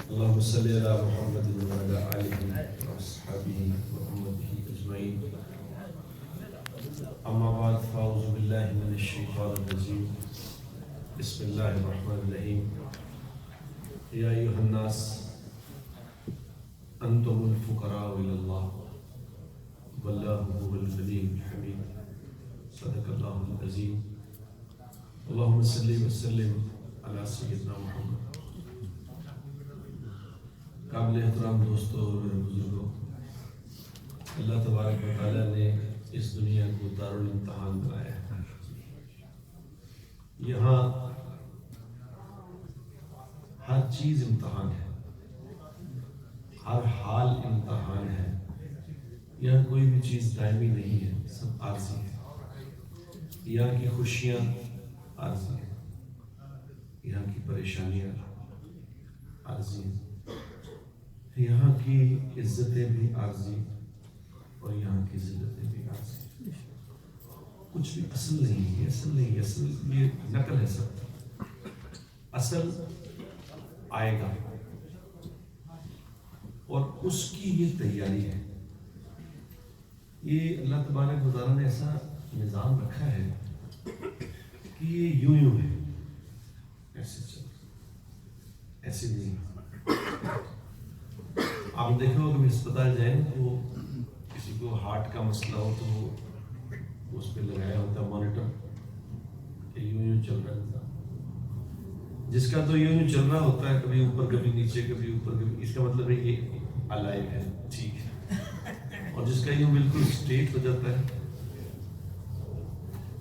اللهم صل على محمد وعلى آله وأصحابه وأمته أجمعين. أما بعد فأعوذ بالله من الشيطان الرجيم. بسم الله الرحمن الرحيم. يا أيها الناس أنتم الفقراء إلى الله والله هو الغني الحميد. صدق الله العظيم. اللهم صل وسلم على سيدنا محمد. قابل احترام دوستوں اور میرے بزرگوں، اللہ تبارک و تعالیٰ نے اس دنیا کو دارالامتحان بنایا ہے. یہاں ہر چیز امتحان ہے، ہر حال امتحان ہے. یہاں کوئی بھی چیز دائمی نہیں ہے، سب عارضی ہے. یہاں کی خوشیاں عارضی ہیں، یہاں کی پریشانیاں عارضی ہیں، یہاں کی عزتیں بھی عارضی اور یہاں کی ذلتیں بھی عارضی. کچھ بھی اصل نہیں ہے، اصل نہیں ہے، اصل یہ نقل ہے. سب اصل آئے گا اور اس کی یہ تیاری ہے. یہ اللہ تبارک و تعالیٰ نے ایسا نظام رکھا ہے کہ یہ یوں ہے، ایسے چل ایسے نہیں. آپ دیکھو کہ اسپتال جائیں تو کسی کو ہارٹ کا مسئلہ ہو تو وہ اس پہ لگایا ہوتا ہے مانیٹر کہ یوں چل رہا ہے. جس کا تو یوں چل رہا ہوتا ہے، کبھی اوپر کبھی نیچے، کبھی اوپر کبھی، اس کا مطلب ہے یہ الائیو ہے، ٹھیک ہے. اور جس کا یوں بالکل اسٹریٹ ہو جاتا ہے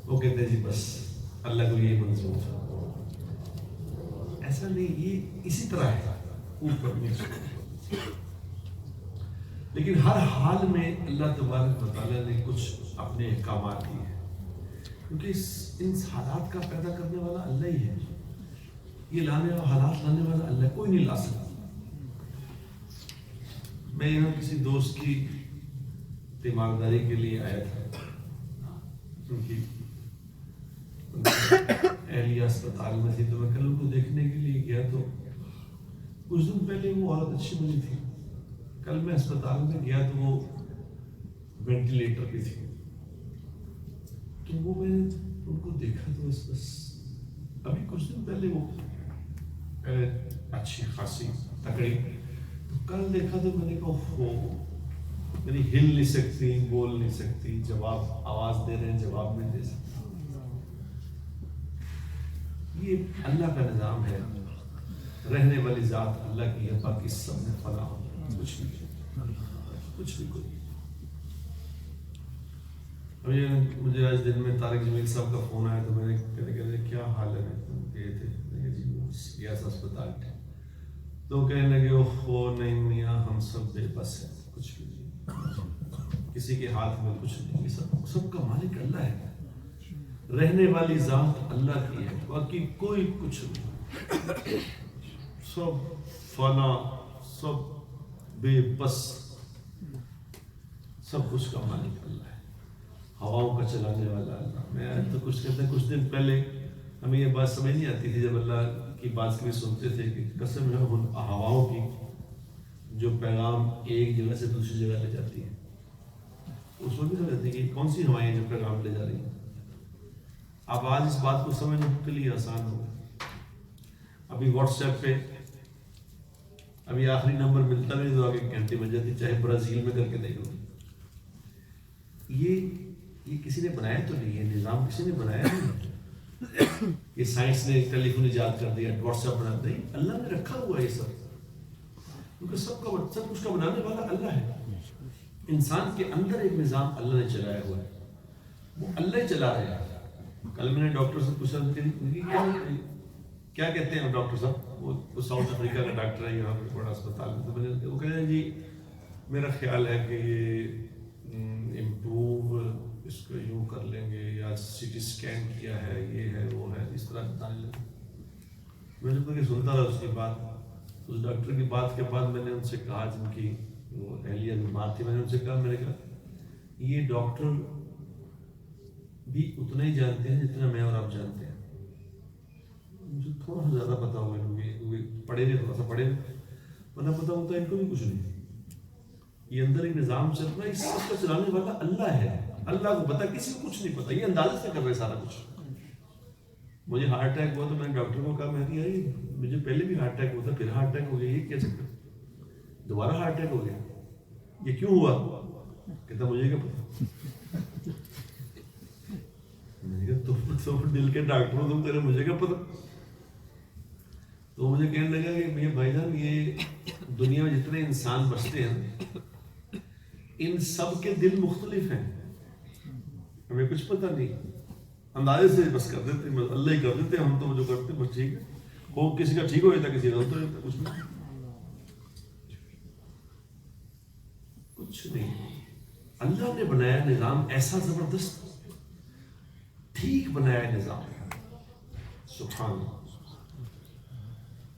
وہ کہتے ہیں جی بس اللہ کو یہی منظور تھا. ایسا نہیں، یہ اسی طرح ہے، اوپر نیچے. لیکن ہر حال میں اللہ تبارک و تعالیٰ نے کچھ اپنے احکامات دیے ہیں، کیونکہ ان حالات کا پیدا کرنے والا اللہ ہی ہے. یہ لانے والا، حالات لانے والا اللہ، کوئی نہیں لا سکتا. میں یہاں کسی دوست کی تیمارداری کے لیے آیا تھا، کیونکہ اہلیہ اسپتال میں تھی، تو میں کل ان کو دیکھنے کے لیے گیا. تو کچھ دن پہلے وہ عورت اچھی بنی تھی، کل میں اسپتال میں گیا تو وہ وینٹیلیٹر پہ تھی. تو وہ میں نے ان کو دیکھا تو بس ابھی کچھ دن پہلے وہ اچھی خاصی تکڑی، تو کل دیکھا تو میں نے کہا ہو، یعنی ہل نہیں سکتی، بول نہیں سکتی، جواب آواز دے رہے ہیں جواب نہیں دے سکتی. یہ اللہ کا نظام ہے. رہنے والی ذات اللہ کی ہے، باقی سب میں فنا ہو، کچھ بھی کوئی. مجھے آج دن میں طارق جمیل صاحب کا فون آیا تو میں نے کہتے کیا حال ہے، گئے تھے جی گیا تھا اسپتال. تو کہنے لگے اوہ نہیں میاں، ہم سب بے بس ہیں، کچھ بھی نہیں، کسی کے ہاتھ میں کچھ نہیں. سب کا مالک اللہ ہے. رہنے والی ذات اللہ کی ہے، باقی کوئی کچھ نہیں. سب فنا، سب بے بس، سب کچھ کا مالک اللہ ہے. ہواؤں کا چلانے والا اللہ. میں تو کچھ کہتے ہیں، کچھ دن پہلے ہمیں یہ بات سمجھ نہیں آتی تھی جب اللہ کی بات کبھی سنتے تھے کہ قسم ہے ان ہواؤں کی جو پیغام ایک جگہ سے دوسری جگہ لے جاتی ہے. اس وقت بھی سمجھ آتی کہ کون سی ہوائیں جو پیغام لے جا رہی ہیں. اب آج اس بات کو سمجھنے کے لیے آسان ہو. ابھی واٹس ایپ پہ ابھی آخری نمبر ملتا نہیں تو آگے گھنٹے بن جاتی، چاہے برازیل میں کر کے دیکھ لو. یہ کسی نے بنایا تو نہیں ہے، نظام کسی نے بنایا نہیں. یہ سائنس نے ٹیلی فون ایجاد کر دیا، واٹس ایپ بنا دیا، اللہ نے رکھا ہوا ہے یہ سب. کیونکہ سب کچھ کا بنانے والا اللہ ہے. انسان کے اندر ایک نظام اللہ نے چلایا ہوا ہے، وہ اللہ ہی چلا رہا ہے. کل میں نے ڈاکٹر سے پوچھا کیا کہتے ہیں ڈاکٹر صاحب، وہ ساؤتھ افریقہ کا ڈاکٹر ہے، یہاں پہ بڑا اسپتال میں. تو میں نے وہ کہہ رہے ہیں جی میرا خیال ہے کہ یہ امپروو اس کو یوں کر لیں گے، یا سی ٹی اسکین کیا ہے، یہ ہے وہ ہے، اس طرح بتانے لگے. میں نے سنتا رہا اس کی بات. اس ڈاکٹر کی بات کے بعد میں نے ان سے کہا، جن کی وہ اہلیہ بیمار تھی، میں نے ان سے کہا، میں نے کہا یہ ڈاکٹر بھی اتنا ہی جانتے ہیں جتنا میں اور آپ جانتے ہیں. مجھے تھوڑا سا زیادہ پتا ہوگا، کیونکہ پڑھے ہوئے، تھوڑا سا پڑھے ہوئے. ورنہ پتہ ہوتا ہے ان کو بھی کچھ نہیں. یہ اندر ایک نظام چل رہا ہے, اس سب کو چلانے والا اللہ ہے. اللہ کو پتا, کسی کو کچھ نہیں پتا, یہ اندازے سے کر رہے سارا کچھ. مجھے ہارٹ اٹیک ہوا تو میں نے ڈاکٹر کو کہا, میں یار مجھے پہلے بھی ہارٹ اٹیک ہوا تھا, پھر ہارٹ اٹیک ہو گیا, یہ کیا چکر, دوبارہ ہارٹ اٹیک ہو گیا, یہ کیوں ہوا؟ کہتا مجھے کیا پتا. میں نے کہا تم دل کے ڈاکٹر ہو, تم کہہ رہے مجھے کیا پتا. تو مجھے کہنے لگا کہ بھائی جان, یہ دنیا میں جتنے انسان بستے ہیں ان سب کے دل مختلف ہیں, ہمیں کچھ پتہ نہیں, اندازے سے بس کر دیتے, اللہ ہی کر دیتے, ہم تو جو کرتے بس ٹھیک ہے, ہو کسی کا ٹھیک ہو جاتا, کسی کا ہوتا رہتا, کچھ نہیں. اللہ نے بنایا نظام ایسا زبردست, ٹھیک بنایا نظام, سبحان اللہ.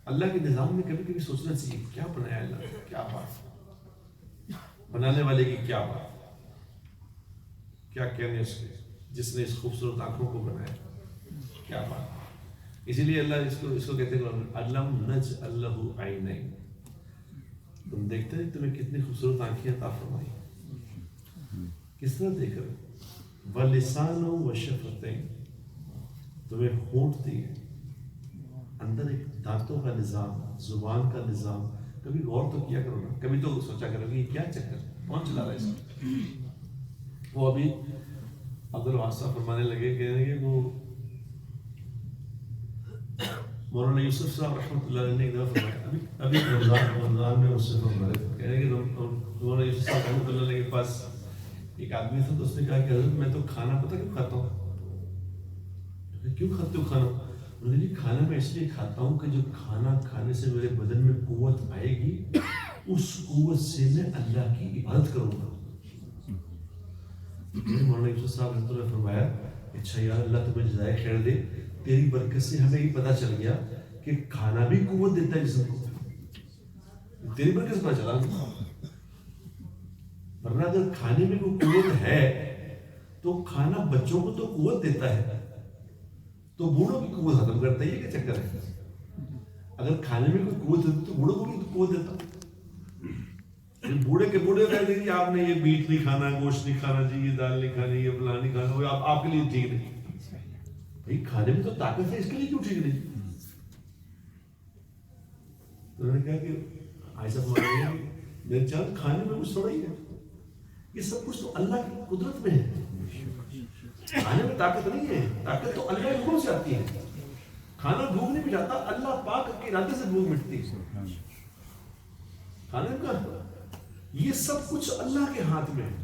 اللہ کے نظام میں کبھی کبھی سوچنا چاہیے کیا بنایا اللہ نے, کیا بات, بنانے والے کی کیا بات, کیا کہنے اس کے, جس نے اس خوبصورت آنکھوں کو بنایا, کیا بات. اسی لیے اللہ اس کو کہتے ہیں علم نجعل لہ عینین, تم دیکھتے ہیں تمہیں کتنی خوبصورت آنکھیں عطا فرمائی, کس طرح دیکھ رہے, وَلِسَانًا وَشَفَتَيْن, تمہیں ہونٹ دیے, اندر ایک دانتوں کا نظام, زبان کا نظام. کبھی غور تو کیا کرو نا, کبھی تو سوچا کرو کہ یہ کیا چکر, کون چلا رہا ہے اس کو. وہ ابھی عبدالوہاب صاحب فرمانے لگے کہ وہ مولانا یوسف صاحب رحمۃ اللہ علیہ نے ایک دفعہ فرمایا, ابھی رمضان میں اس سے فرمایا, کہہ رہے کہ مولانا یوسف صاحب رحمۃ اللہ علیہ کے پاس ایک آدمی تھا, تو اس نے کہا کہ حضرت میں تو کھانا پتہ کیوں کھاتا ہوں, کیوں کھاتے ہو کھانا؟ انہوں نے کہا کھانا میں اس لیے کھاتا ہوں کہ جو کھانا کھانے سے میرے بدن میں قوت آئے گی, اس قوت سے میں اللہ کی عبادت کروں گا. مولانا یوسف صاحب رحمۃ اللہ نے فرمایا, اچھا یار اللہ تمہیں جزائے خیر دے, تیری برکت سے ہمیں یہ پتہ چل گیا کہ کھانا بھی قوت دیتا ہے جسم کو, تیری برکت سے پتہ چلا. ورنہ اگر کھانے میں کوئی قوت ہے تو کھانا بچوں کو تو قوت دیتا ہے, تو بوڑھوں کی قوت ختم کرتا ہے, یہ کیا چکر ہے؟ اگر کھانے میں کوئی قوت ہے تو بوڑھوں کو بھی قوت دیتا. بوڑھے کے بوڑھے کہہ دیں کہ آپ نے یہ میٹ نہیں کھانا, گوشت نہیں کھانا جی, یہ دال نہیں کھانی, یہ فلاں نہیں کھانا, وہ آپ کے لیے ٹھیک نہیں. بھائی کھانے میں تو طاقت ہے, اس کے لیے کیوں ٹھیک نہیں؟ تو انہوں نے کہا کہ ایسا فرمایا میرے چاند کھانے میں کچھ تھوڑا ہی ہے, یہ سب کچھ تو اللہ کی قدرت میں ہے. کھانے میں طاقت نہیں ہے, طاقت تو اللہ کے حکم سے آتی ہے. کھانا بھوک نہیں مٹاتا, اللہ پاک کے ارادے سے بھوک مٹتی ہے. کھانے کا یہ سب کچھ اللہ کے ہاتھ میں ہے,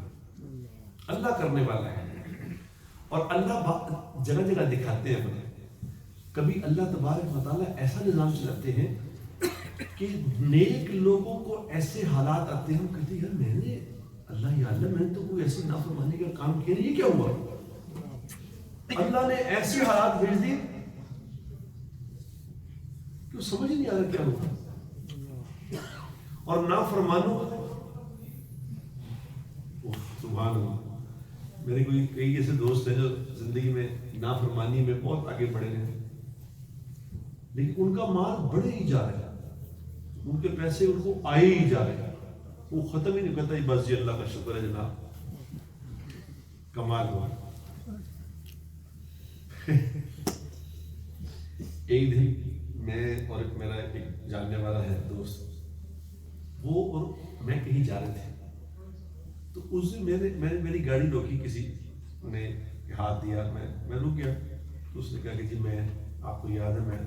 اللہ کرنے والا ہے. اور اللہ جگہ جگہ دکھاتے ہیں. کبھی اللہ تبارک و تعالیٰ ایسا نظام چلاتے ہیں کہ نیک لوگوں کو ایسے حالات آتے ہیں, کہتے ہیں یار میں نے اللہ یا اللہ میں نے تو کوئی ایسی نافرمانی کا کام کیا نہیں, یہ کیا ہوا؟ اللہ نے ایسے حالات بھیج دیے کہ سمجھ نہیں آ رہا کیا ہوتا. اور نافرمانوں سبحان اللہ, میرے کئی ایسے دوست ہیں جو زندگی میں نافرمانی میں بہت آگے بڑھے ہیں, لیکن ان کا مال بڑھے ہی جا رہا ہے, ان کے پیسے ان کو آئے ہی جا رہے ہیں, وہ ختم ہی نہیں کرتا. بس جی اللہ کا شکر ہے جناب, کمال ہوا. ایک دن میں اور میرا ایک جاننے والا ہے دوست, وہ اور میں کہیں جا رہے تھے, تو اس دن میں نے میری گاڑی روکی, کسی نے ہاتھ دیا, میں رک گیا. تو اس نے کہا کہ جی میں, آپ کو یاد ہے میں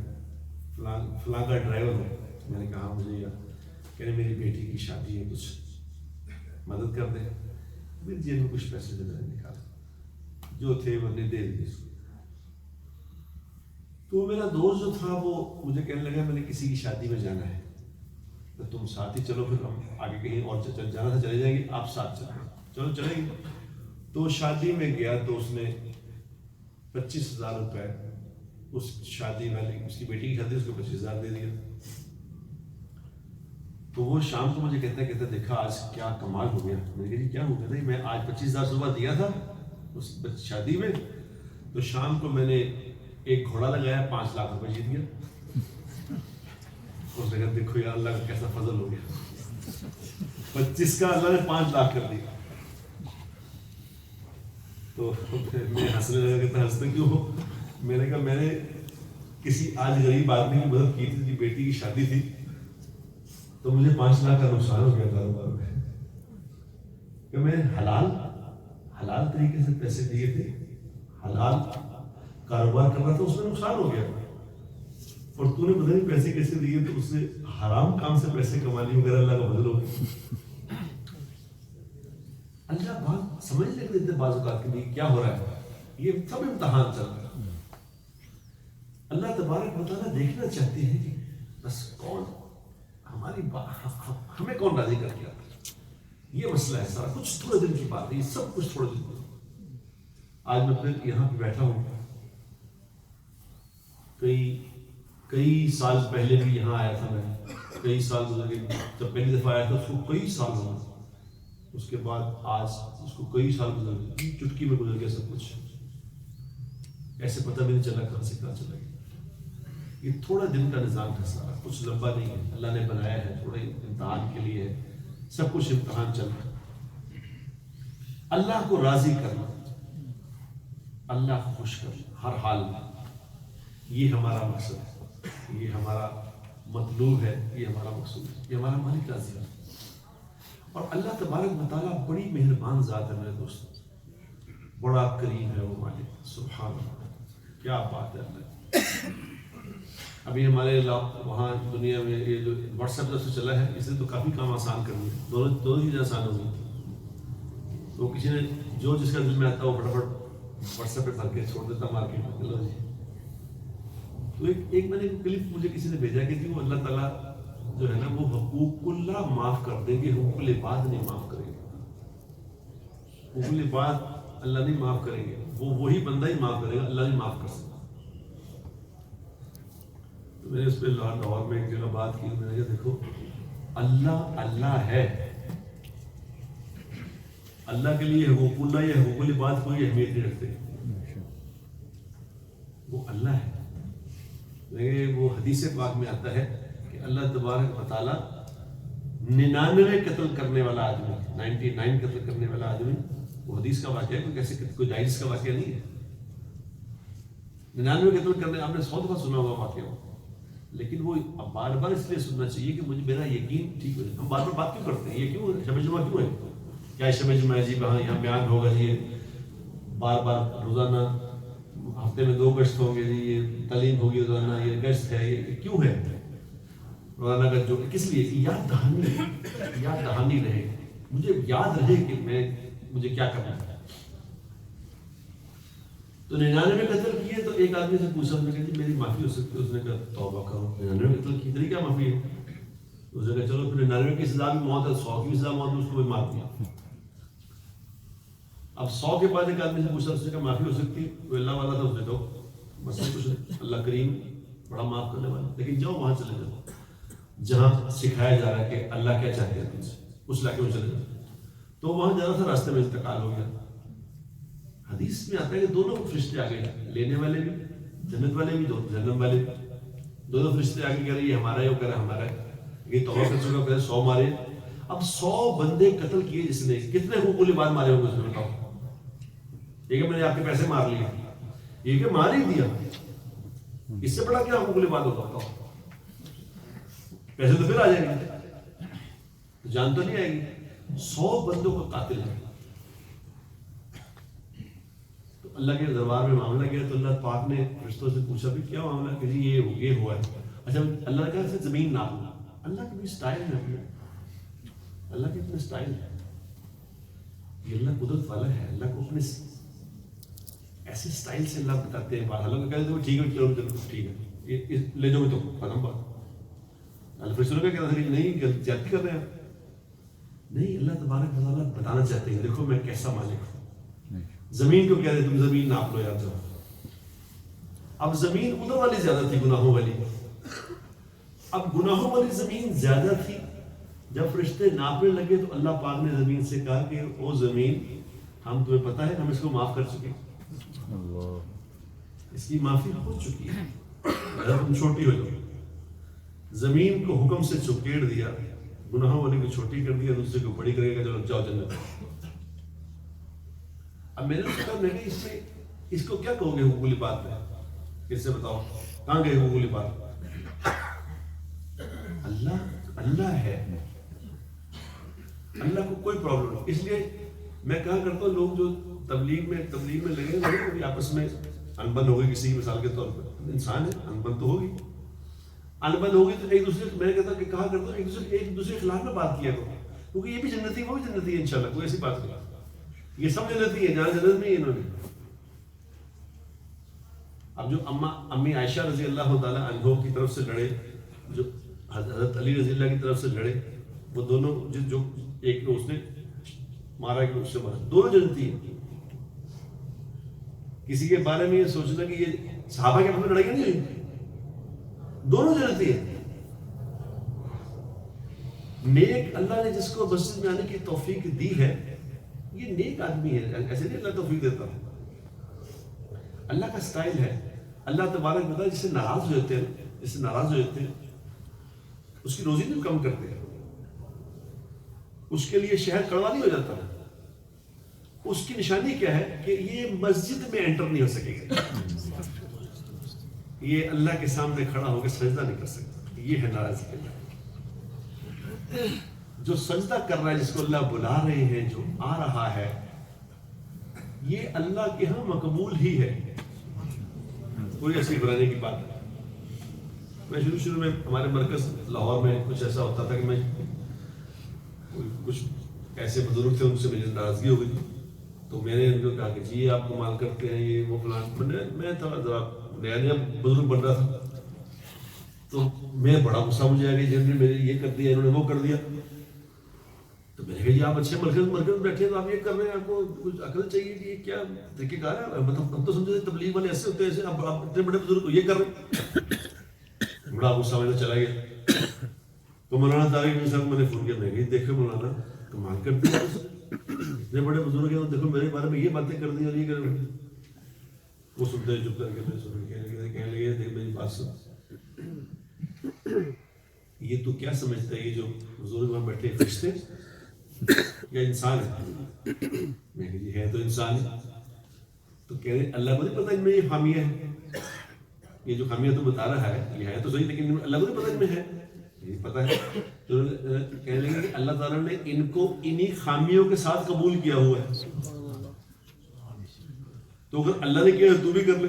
فلاں کا ڈرائیور ہوں. میں نے کہا مجھے یاد, کہہ رہے میری بیٹی کی شادی ہے, کچھ مدد کر دیں. میری جیب میں کچھ پیسے میں نے نکالا, جو تھے وہ نے دے دیے. تو میرا دوست جو تھا وہ مجھے کہنے لگا میں نے کسی کی شادی میں جانا ہے, تو تم ساتھ ہی چلو, پھر ہم آگے کہیں اور جانا تھا چلے جائیں گے, آپ ساتھ چلو چلیں گے. تو شادی میں گیا تو اس نے 25,000 روپے اس شادی والے, اس کی بیٹی کی شادی, اس کو 25,000 دے دیا. تو وہ شام کو مجھے کہتا دیکھا آج کیا کمال ہو گیا. میں نے کہا جی کیا ہو گیا؟ نہیں میں آج 25,000 صبح دیا تھا اس شادی میں, تو شام کو میں نے ایک گھوڑا لگایا, 5 لاکھ روپے جیت گیا. اس نے کہا دیکھو یار اللہ کا کیسا فضل ہو گیا، 25 کا اللہ نے 5 لاکھ کر دیا. تو میں ہنسنے لگا، کہتا ہنستے کیوں ہو؟ میں نے کہا میں نے کسی آج غریب آدمی کی مدد کی تھی، جس کی بیٹی کی شادی تھی، تو مجھے 5 لاکھ کا نقصان ہو گیا کاروبار میں، کہ میں حلال طریقے سے پیسے دیے تھے، حلال کاروبار کر رہا تھا، اس میں نقصان ہو گیا. اور تو نے پتہ نہیں پیسے کیسے دیے، تو اس نے حرام کام سے پیسے کما لیے وغیرہ، اللہ کا فضل ہو گیا. اللہ بات سمجھ لے دیتے بعض اوقات کے لیے کیا ہو رہا ہے، یہ سب امتحان چل رہا ہے. اللہ تبارک و تعالیٰ دیکھنا چاہتے ہیں کہ بس کون ہماری ہمیں کون راضی کر کے آتا ہے. یہ مسئلہ ہے سارا کچھ تھوڑے دن کی بات ہے، یہ سب کچھ تھوڑے دن کی. آج میں پھر یہاں پہ بیٹھا ہوں، کئی سال پہلے بھی یہاں آیا تھا میں، کئی سال گزر گئے. جب پہلی دفعہ آیا تھا اس کو کئی سال ہوا، اس کے بعد آج اس کو کئی سال گزر گئے، چٹکی میں گزر گیا سب کچھ. ایسے پتہ بھی نہیں چلا کہاں سے کہاں چلا گیا. یہ تھوڑا دن کا نظام ہے سارا، کچھ لمبا نہیں ہے. اللہ نے بنایا ہے تھوڑے امتحان کے لیے ہے، سب کچھ امتحان چل رہا ہے. اللہ کو راضی کرنا، اللہ کو خوش کرنا ہر حال میں، یہ ہمارا مقصد ہے، یہ ہمارا مطلوب ہے، یہ ہمارا مقصود ہے، یہ ہمارا مالک راضی ہے. اور اللہ تبارک و تعالیٰ بڑی مہربان ذات ہے میرے دوستوں، بڑا کریم ہے وہ مالک، سبحان اللہ، کیا بات ہے اللہ. ابھی ہمارے وہاں دنیا میں یہ جو واٹس ایپ جب سے چلا ہے، اس نے تو کافی کام آسان کر دیے، دونوں چیزیں آسان ہو گئی. تو کسی نے جو جس کا دل میں آتا ہے وہ فٹافٹ واٹس ایپ پہ بھر کے چھوڑ دیتا مارکیٹ میں، چلو جی. تو ایک میں نے کلپ مجھے کسی نے بھیجا کہ وہ اللہ تعالیٰ جو ہے نا وہ حقوق اللہ معاف کر دیں گے، حقوق العباد نہیں معاف کریں گے. حقوق العباد اللہ نہیں معاف کریں گے، وہ وہی بندہ ہی معاف کرے گا، اللہ نہیں معاف کر سکتا. تو میں نے اس پہ لاہور میں ایک جگہ بات کی، میں نے کہا دیکھو اللہ ہے، اللہ کے لیے حقوق اللہ یا حقوق العباد کوئی اہمیت نہیں رکھتے، وہ اللہ ہے. وہ حدیث پاک میں آتا ہے کہ اللہ تبارک و تعالیٰ 99 قتل کرنے والا آدمی، 99 قتل کرنے والا آدمی، وہ حدیث کا واقعہ ہے، کوئی جائز کا واقعہ نہیں ہے. 99 قتل کرنے، آپ نے 100 دفعہ سنا ہوگا واقعہ، لیکن وہ بار بار اس لیے سننا چاہیے کہ مجھے میرا یقین ٹھیک ہو جائے. ہم بار بار بات کیوں کرتے ہیں، یہ کیوں شب جمعہ کیوں ہے، کیا شب جمعہ جی کہاں یہاں بیان ہوگا جی، بار بار روزانہ ہفتے میں 2 گشت ہوں گے جی، یہ تعلیم ہوگی روزانہ، یہ گشت ہے، یہ کیوں ہے روزانہ کا، جو کس لیے کہ یاد دہانی رہے، مجھے یاد رہے کہ مجھے کیا کرنا ہے. تو 99 قتل کیے. تو ایک آدمی سے پوچھا، میں کہ میری معافی ہو سکتی ہے؟ اس نے کہا توبہ کرو، 99 قتل کی طریقہ معافی ہے. اس نے کہا چلو پھر 99 کی سزا بھی موت ہے، 100 کی سزا موت ہے، اس کو بھی مار دیا. اب 100 کے بعد ایک آدمی سے پوچھا، اس نے کہا معافی ہو سکتی ہے؟ وہ اللہ والا تھا، اس نے کہا مسئلہ کچھ نہیں، اللہ کریم بڑا معاف کرنے والا. لیکن جاؤ وہاں چلے جاؤ جہاں سکھایا جا رہا ہے کہ اللہ کیا چاہتے ہیں تم سے، اس علاقے میں چلے جاؤ. تو وہاں جا رہا تھا، راستے میں انتقال ہو گیا. حدیث میں آتا ہے کہ دونوں فرشتے آ گئے، لینے والے بھی، جنت والے بھی، جہنم والے بھی. دونوں فرشتے آ کے کہہ رہے یہ ہمارا ہے، وہ کہہ رہا ہمارا ہے. یہ توبہ کر چکا، پہلے 100 مارے. اب 100 بندے قتل کیے جس نے، کتنے حقوق العباد مارے ہوں گے اس نے، بتاؤ. یہ کہ میں نے آپ کے پیسے مار لیے، یہ کہ مار ہی دیا، اس سے بڑا کیا حقوق العباد ہوتا؟ بتاؤ. پیسے تو پھر آ جائیں گے، جان تو نہیں آئے گی. 100 بندوں کا قاتل ہے. تو اللہ کے دربار میں معاملہ کیا، تو اللہ پاک نے فرشتوں سے پوچھا بھی کیا معاملہ، کہ جی یہ ہوا ہے. اچھا اللہ نے کہا زمین ناپنا. اللہ کے بھی سٹائل ہے اپنے، اللہ کے اپنے سٹائل ہے. یہ اللہ قدرت والا ہے، اللہ کو اپنے ایسے سٹائل سے اللہ بتاتے ہیں. اللہ کو کہتے ہیں ٹھیک ہے چلو ٹھیک ہے لے جاؤ، تو ختم بات. اللہ فرشتوں نے کہا نہیں زیادتی کر رہے ہیں. نہیں، اللہ تبارک و تعالیٰ بتانا چاہتے ہیں دیکھو میں کیسا مالک ہوں. زمین کو کہہ رہے تم زمین ناپ لو یار جاؤ. اب زمین ادھر والی زیادہ تھی، گناہوں والی. اب گناہوں والی زمین زیادہ تھی. جب فرشتے ناپنے لگے تو اللہ پاک نے زمین سے کہا کہ او زمین، ہم تمہیں پتہ ہے ہم اس کو معاف کر چکے، اس کی معافی ہو چکی ہے، اگر تم چھوٹی ہو جاؤ. زمین کو حکم سے چکیڑ دیا، گناہوں والے کو چھوٹی کر دیا، دوسرے کو بڑی کرے گا، چلو جاؤ جنت۔ اب میں نے سوچا میں کہ اس کو کیا کہو گے حقوق العباد میں؟ کس سے بتاؤ کہاں گئے حقوق العباد؟ اللہ ہے، اللہ کو کوئی پرابلم نہیں۔ اس لیے میں کہا کرتا ہوں لوگ جو تبلیغ میں لگے ہوئے کبھی آپس میں انبن ہو گئی کسی مثال کے طور پر، انسان ہے انبن تو ہوگی، انبن ہوگی تو ایک دوسرے میں کہتا کہ کہا کرتا ہوں ایک دوسرے کے خلاف میں بات کیا کرو، کیونکہ یہ بھی جنتی ہے وہ بھی جنتی ہے انشاءاللہ، کوئی ایسی بات نہیں، یہ سب جنتی ہے، جہاں جنت نہیں ہے انہوں نے۔ اب جو امی عائشہ رضی اللہ تعالیٰ عنہ کی طرف سے لڑے، جو حضرت علی رضی اللہ کی طرف سے لڑے، وہ دونوں جو ایک کو اس نے مارا کہ اس سے مارا، دونوں جنتی ہیں۔ کسی کے بارے میں یہ سوچنا کہ یہ صحابہ کے اپنے لڑائی نہیں ہوئی، دونوں جنتی ہیں۔ نیک اللہ نے جس کو مسجد میں آنے کی توفیق دی ہے، یہ نیک آدمی ہے، ایسے نہیں اللہ توفیق دیتا، اللہ کا سٹائل ہے۔ اللہ تبارک بتا جس سے ناراض ہو جاتے ہیں اس کی روزی نہیں کم کرتے ہیں، اس کے لیے شہر کڑوا نہیں ہو جاتا، اس کی نشانی کیا ہے کہ یہ مسجد میں انٹر نہیں ہو سکے گا، یہ اللہ کے سامنے کھڑا ہو کے سجدہ نہیں کر سکتا، یہ ہے ناراضگی اللہ۔ جو سجدہ کر رہا ہے، جس کو اللہ بلا رہے ہیں، جو آ رہا ہے، یہ اللہ کے ہاں مقبول ہی ہے، کوئی ایسی بنانے کی بات نہیں۔ میں شروع میں ہمارے مرکز لاہور میں کچھ ایسا ہوتا تھا کہ میں کچھ ایسے بزرگ تھے، ان سے میری ناراضگی ہو گئی، تو میں نے ان کو کہا کہ جی آپ کمال کرتے ہیں، یہ وہ فلان، میں تھا ذرا نیا بزرگ بن رہا تھا، تو میں بڑا غصہ مجھے آ گیا، جنہوں نے میرے یہ کر دیا، انہوں نے وہ کر دیا، تو میں نے کہا جی آپ اچھے مرکز بیٹھے ہیں تو آپ یہ کر رہے ہیں، آپ کو کچھ عقل چاہیے کہ یہ کیا طریقہ کار ہے؟ مطلب ہم تو سمجھے تبلیغ والے ایسے ہوتے ہیں، ایسے اب اتنے بڑے بزرگ کو یہ کر رہے ہیں، بڑا غصہ میں چلا گیا۔ تو مولانا طارق صاحب میں نے فون کیا، میں کہ دیکھو مولانا کمال کرتے ہیں، اتنے بڑے بزرگ ہیں، دیکھو میرے بارے میں یہ باتیں کر دی اور یہ کر رہے ہیں۔ وہ سنتے ہیں چپ کر کے، میں سن کہنے لگے دیکھ میری بات سن، یہ تو کیا سمجھتا ہے یہ جو بزرگ وہاں بیٹھے فرشتے یا انسان ہے؟ میں کہ جی ہے تو انسان ہے۔ تو کہہ رہے اللہ کو نہیں پتا ان میں یہ خامیاں ہیں، یہ جو خامیاں تو بتا رہا ہے یہ ہے تو صحیح، لیکن اللہ کو نہیں پتا ان میں ہے، یہ پتا ہے۔ تو کہنے لگے کہ اللہ تعالیٰ نے ان کو انہی خامیوں کے ساتھ قبول کیا ہوا ہے، تو اگر اللہ نے کیا تو بھی کر لے۔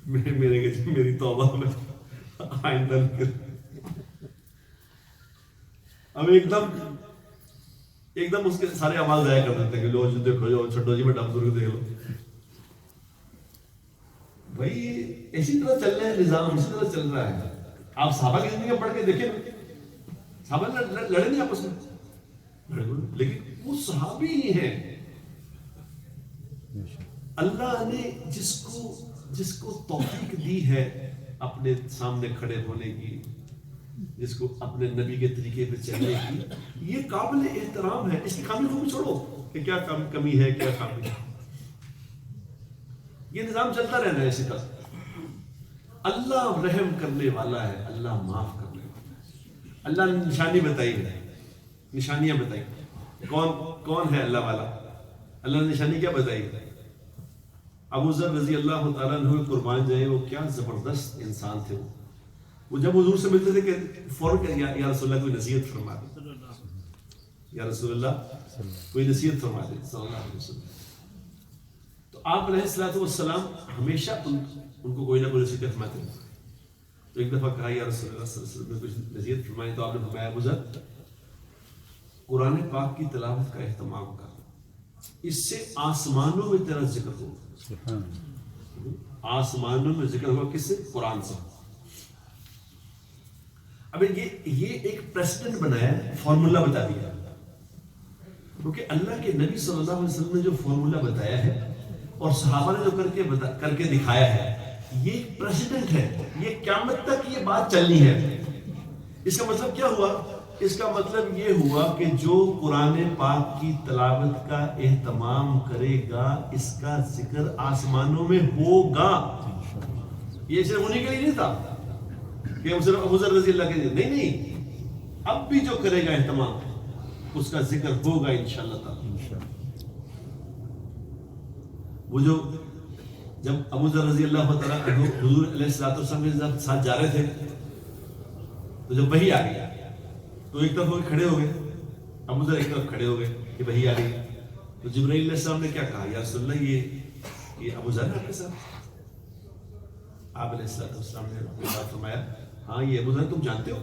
میری توبہ میں آئندہ نہیں کر۔ اب ایک دم اس کے سارے اعمال ضائع کر دیتے ہیں کہ لو جو دیکھو جو چھٹو جی بیٹا بزرگ دیکھ لو۔ بھائی اسی طرح چل رہا ہے نظام، اسی طرح چل رہا ہے۔ آپ صحابہ کی زندگی پڑھ کے دیکھیں، صحابہ لڑے نہیں آپس میں، لیکن وہ صحابی ہی ہیں۔ اللہ نے جس کو توفیق دی ہے اپنے سامنے کھڑے ہونے کی، جس کو اپنے نبی کے طریقے پہ چلنے کی، یہ قابل احترام ہے۔ اس کی خامی کو بھی چھوڑو کہ کیا کمی ہے کیا خامی ہے، یہ نظام چلتا رہنا ہے اسی طرح۔ اللہ رحم کرنے والا ہے، اللہ معاف کرنے والا ہے۔ اللہ نے نشانی بتائی ہے، نشانیاں بتائی، کون ہے اللہ والا؟ اللہ نے نشانی کیا بتائی ہے؟ ابو ذر رضی اللہ تعالیٰ عنہ قربان جائے، وہ کیا زبردست انسان تھے۔ وہ جب حضور سے ملتے تھے کہ فوراً کہ یا رسول اللہ کوئی نصیحت فرما دے، یا رسول اللہ کوئی نصیحت فرما دے صلی اللہ علیہ وسلم۔ تو آپ علیہ الصلوۃ والسلام ہمیشہ ان کو کوئی نہ کوئی نصیحت فرماتے ہیں۔ تو ایک دفعہ کہا یا رسول اللہ صلی اللہ علیہ وسلم کچھ نصیحت فرمائیں، تو آپ نے فرمایا ابو ذر قرآن پاک کی تلاوت کا اہتمام کر، اس سے آسمانوں میں تیرا ذکر ہوگا۔ آسمانوں میں ذکر ہوگا کس سے؟ قرآن سے۔ اب یہ ایک پریسیڈنٹ بنایا، فارمولا بتا دیا، کیونکہ اللہ کے نبی صلی اللہ علیہ وسلم نے جو فارمولا بتایا ہے اور صحابہ نے جو کر کے دکھایا ہے، یہ ایک پریسیڈنٹ ہے، یہ قیامت تک یہ بات چلنی ہے۔ اس کا مطلب کیا ہوا؟ اس کا مطلب یہ ہوا کہ جو قرآن پاک کی تلاوت کا اہتمام کرے گا، اس کا ذکر آسمانوں میں ہوگا۔ یہ صرف انہیں کے لیے نہیں تھا، کہ ہم صرف ابو ذر رضی اللہ کے نہیں نہیں، اب بھی جو کرے گا اہتمام اس کا ذکر ہوگا انشاءاللہ تعالی. وہ جو جب ابو ذر رضی اللہ تعالیٰ حضور علیہ السلام کے ساتھ جا رہے تھے تو جب وحی آ گیا تو ایک طرف ہو کے کھڑے ہو گئے، ابو ذر ایک طرف کھڑے ہو گئے کہ وحی آ گئی. تو جبرائیل علیہ السلام نے کیا کہا، یا رسول اللہ یہ ابو ذر ہے آپ کے ساتھ؟ آپ علیہ السلام نے بات فرمایا ہاں یہ ابو ذر تم جانتے ہو؟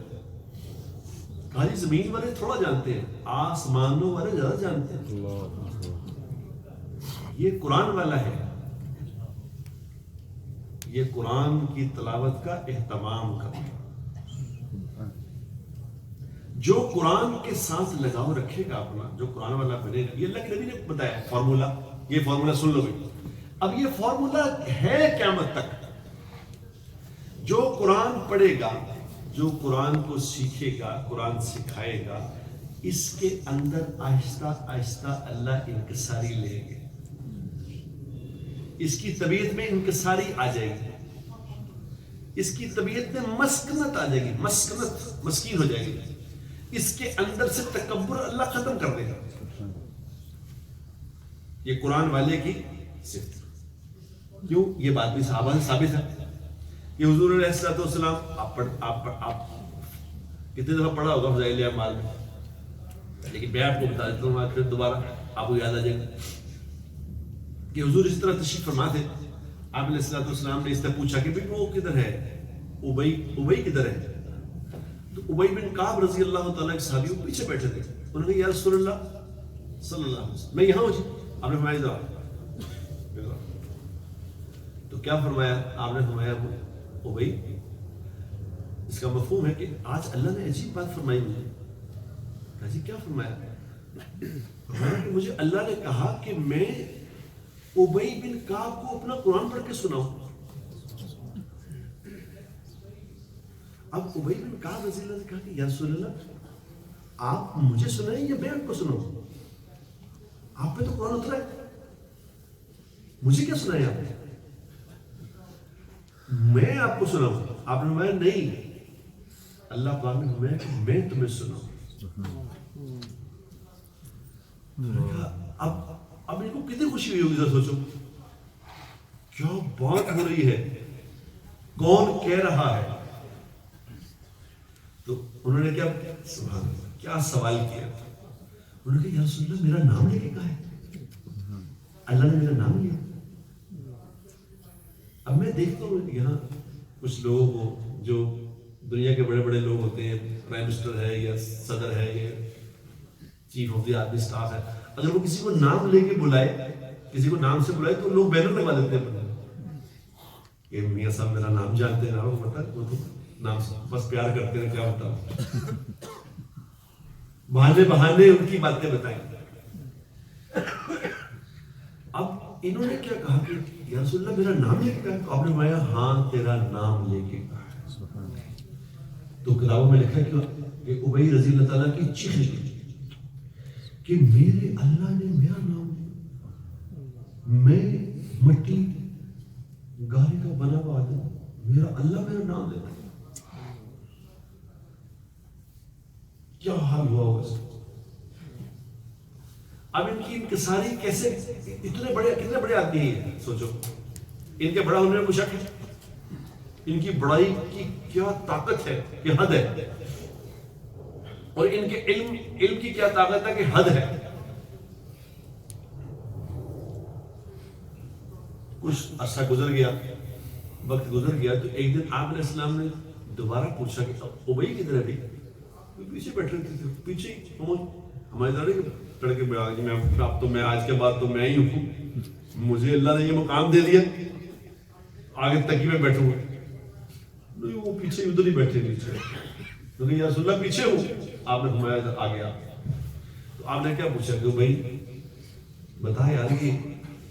کہا جی زمین والے تھوڑا جانتے ہیں، آسمانوں والے زیادہ جانتے ہیں. یہ قرآن والا ہے، یہ قرآن کی تلاوت کا اہتمام کرنا. جو قرآن کے ساتھ لگاؤ رکھے گا اپنا، جو قرآن والا بنے گا، یہ اللہ کے نبی نے بتایا فارمولا. یہ فارمولا سن لو گے. اب یہ فارمولا ہے قیامت تک. جو قرآن پڑھے گا، جو قرآن کو سیکھے گا، قرآن سکھائے گا، اس کے اندر آہستہ آہستہ اللہ انکساری لے گے. اس کی طبیعت میں انکساری آ جائے گی، اس کی طبیعت میں مسکنت آ جائے گی، مسکنت مسکین ہو جائے گی. اس کے اندر سے تکبر اللہ ختم کر دے گا. یہ قرآن والے کی صفت. کیوں؟ یہ بات بھی صحابہ سے ثابت ہے کہ حضور علیہ السلام آپ کتنے دفعہ پڑھا ہوگا فضائل اعمال میں، لیکن میں آپ کو بتا دیتا ہوں پھر دوبارہ آپ کو یاد آ جائے گا کہ حضور اس طرح تشریف فرما تھے. آپ علیہ السلام نے اس طرح پوچھا کہ بھئی وہ کدھر ہے، ابئی کدھر ہے؟ تو ابئی بن کعب رضی اللہ تعالیٰ کے صحابی وہ پیچھے بیٹھے تھے. انہوں نے کہا یا رسول اللہ صلی اللہ علیہ وسلم میں یہاں ہوں. جی آپ نے فرمایا ادھر. تو کیا فرمایا آپ نے؟ فرمایا ابئی اس کا مفہوم ہے کہ آج اللہ نے عجیب بات فرمائی مجھے. کہا جی کیا فرمایا؟ فرمایا کہ مجھے اللہ نے کہا کہ میں ابئی بن کعب کو اپنا قرآن پڑھ کے سناؤں. اب ابئی بن کعب رضی اللہ نے کہا کہ یا رسول اللہ آپ مجھے سنائیں یا میں آپ کو سناؤں؟ آپ پہ تو قرآن اترا ہے، مجھے کیا سنائیں آپ نے؟ میں آپ کو سناؤں. آپ نے فرمایا نہیں، اللہ پاک نے فرمایا کہ میں تمہیں سناؤں. اب ان کو کتنی خوشی ہوئی ہوگی، ذرا سوچو کیا بات ہو رہی ہے، کون کہہ رہا ہے. تو انہوں نے سبحان اللہ کیا سوال کیا. انہوں نے کہا یا رسول اللہ میرا نام لے کے کہا ہے، اللہ نے میرا نام لیا. اب میں دیکھتا ہوں یہاں کچھ لوگوں کو جو دنیا کے بڑے بڑے لوگ ہوتے ہیں، پرائم منسٹر ہے یا صدر ہے یا chief of the army staff ہے، اگر وہ کسی کو نام لے کے بلائے، کسی کو نام سے بلائے تو لوگ بینر لگوا دیتے ہیں کہ میاں صاحب میرا نام جانتے ہیں. نام پتہ وہ تو نام سے بس پیار کرتے ہیں، کیا بتاؤں، بہانے ان کی باتیں بتائیں. اب انہوں نے کیا کہا کہ یا رسول اللہ میرا نام لے کے کہا. تو آپ نے فرمایا ہاں تیرا نام لے کے کہا. تو کتابوں میں لکھا کہ ابئی رضی اللہ تعالیٰ کی چیخ نکلی کہ میرے اللہ نے میرا نام لیا، میں مٹی گارے کا بنا ہوا آدمی، میرا اللہ میرا نام لیتا. کیا حال ہوا ہوگا اس کا. اب ان کی انکساری کیسے، کتنے بڑے آدمی ہیں سوچو. ان کے بڑا ہونے میں شک ہے، ان کی بڑائی کی کیا طاقت ہے کہ حد ہے، اور ان کے علم کی کیا طاقت ہے کہ حد ہے. کچھ عرصہ گزر گیا، وقت گزر گیا، تو ایک دن آپ علیہ السلام نے دوبارہ پوچھا کہ ابئی کدھر ہے؟ پیچھے بیٹھے تھے، پیچھے ہمارے لڑکے اب تو میں آج کے بعد تو میں ہی ہوں، مجھے اللہ نے یہ مقام دے دیا، آگے تک ہی میں بیٹھوں گا. وہ پیچھے ادھر ہی بیٹھے نیچے، کیونکہ یا رسول اللہ پیچھے ہوں. آپ نے فرمایا آ گیا. تو آپ نے کیا پوچھا کہ بھائی بتا یار کہ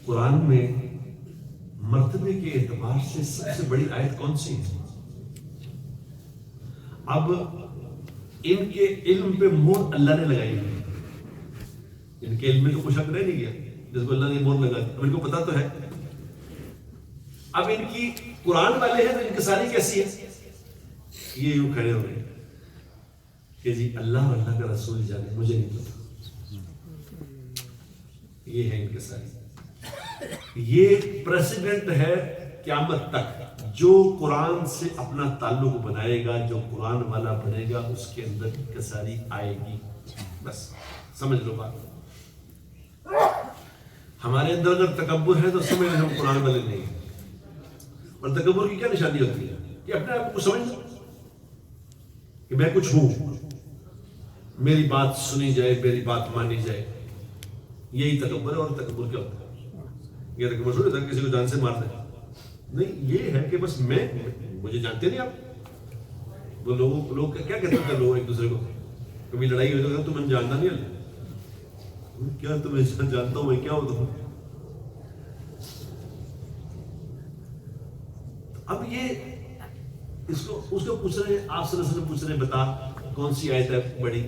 قرآن میں مرتبے کے اعتبار سے سب سے بڑی آیت کون سی ہے؟ اب ان کے علم پہ مہر اللہ نے لگائی ہے. ان کے علم میں تو کچھ شک رہ نہیں گیا، جس کو اللہ نے مہر لگا دی. اب ان کو پتا تو ہے. اب ان کی قرآن والے ہیں تو انکساری کیسی ہے؟ یہ یوں کھڑے ہوئے کہ جی اللہ اور اللہ کا رسول جانے، مجھے نہیں پتا. یہ ہے انکساری. یہ پریسیڈنٹ ہے قیامت تک. جو قرآن سے اپنا تعلق بنائے گا، جو قرآن والا بنے گا، اس کے اندر انکساری آئے گی. بس سمجھ لو بات. ہمارے اندر اگر تکبر ہے تو سمجھ لیں ہم قرآن والے نہیں ہیں. اور تکبر کی کیا نشانی ہوتی ہے؟ کہ اپنے آپ کو سمجھنا کہ میں کچھ ہوں، میری بات سنی جائے، میری بات مانی جائے. یہی تکبر ہے. اور تکبر کیا ہوتا ہے؟ یہ تکبر تھوڑی ہوتا ہے کسی کو جان سے مار دے. نہیں، یہ ہے کہ بس مجھے جانتے نہیں آپ. وہ لوگ کیا کہتے ہیں لوگ ایک دوسرے کو، کبھی لڑائی ہو جائے تو تمہیں جانتا نہیں ہے. کیا تمہیں جانتا ہوں میں، کیا ہوں تم. اب یہ اس کو پوچھ رہے ہیں، آپ صلی اللہ علیہ وسلم پوچھ رہے ہیں بتا کون سی آیت ہے بڑی.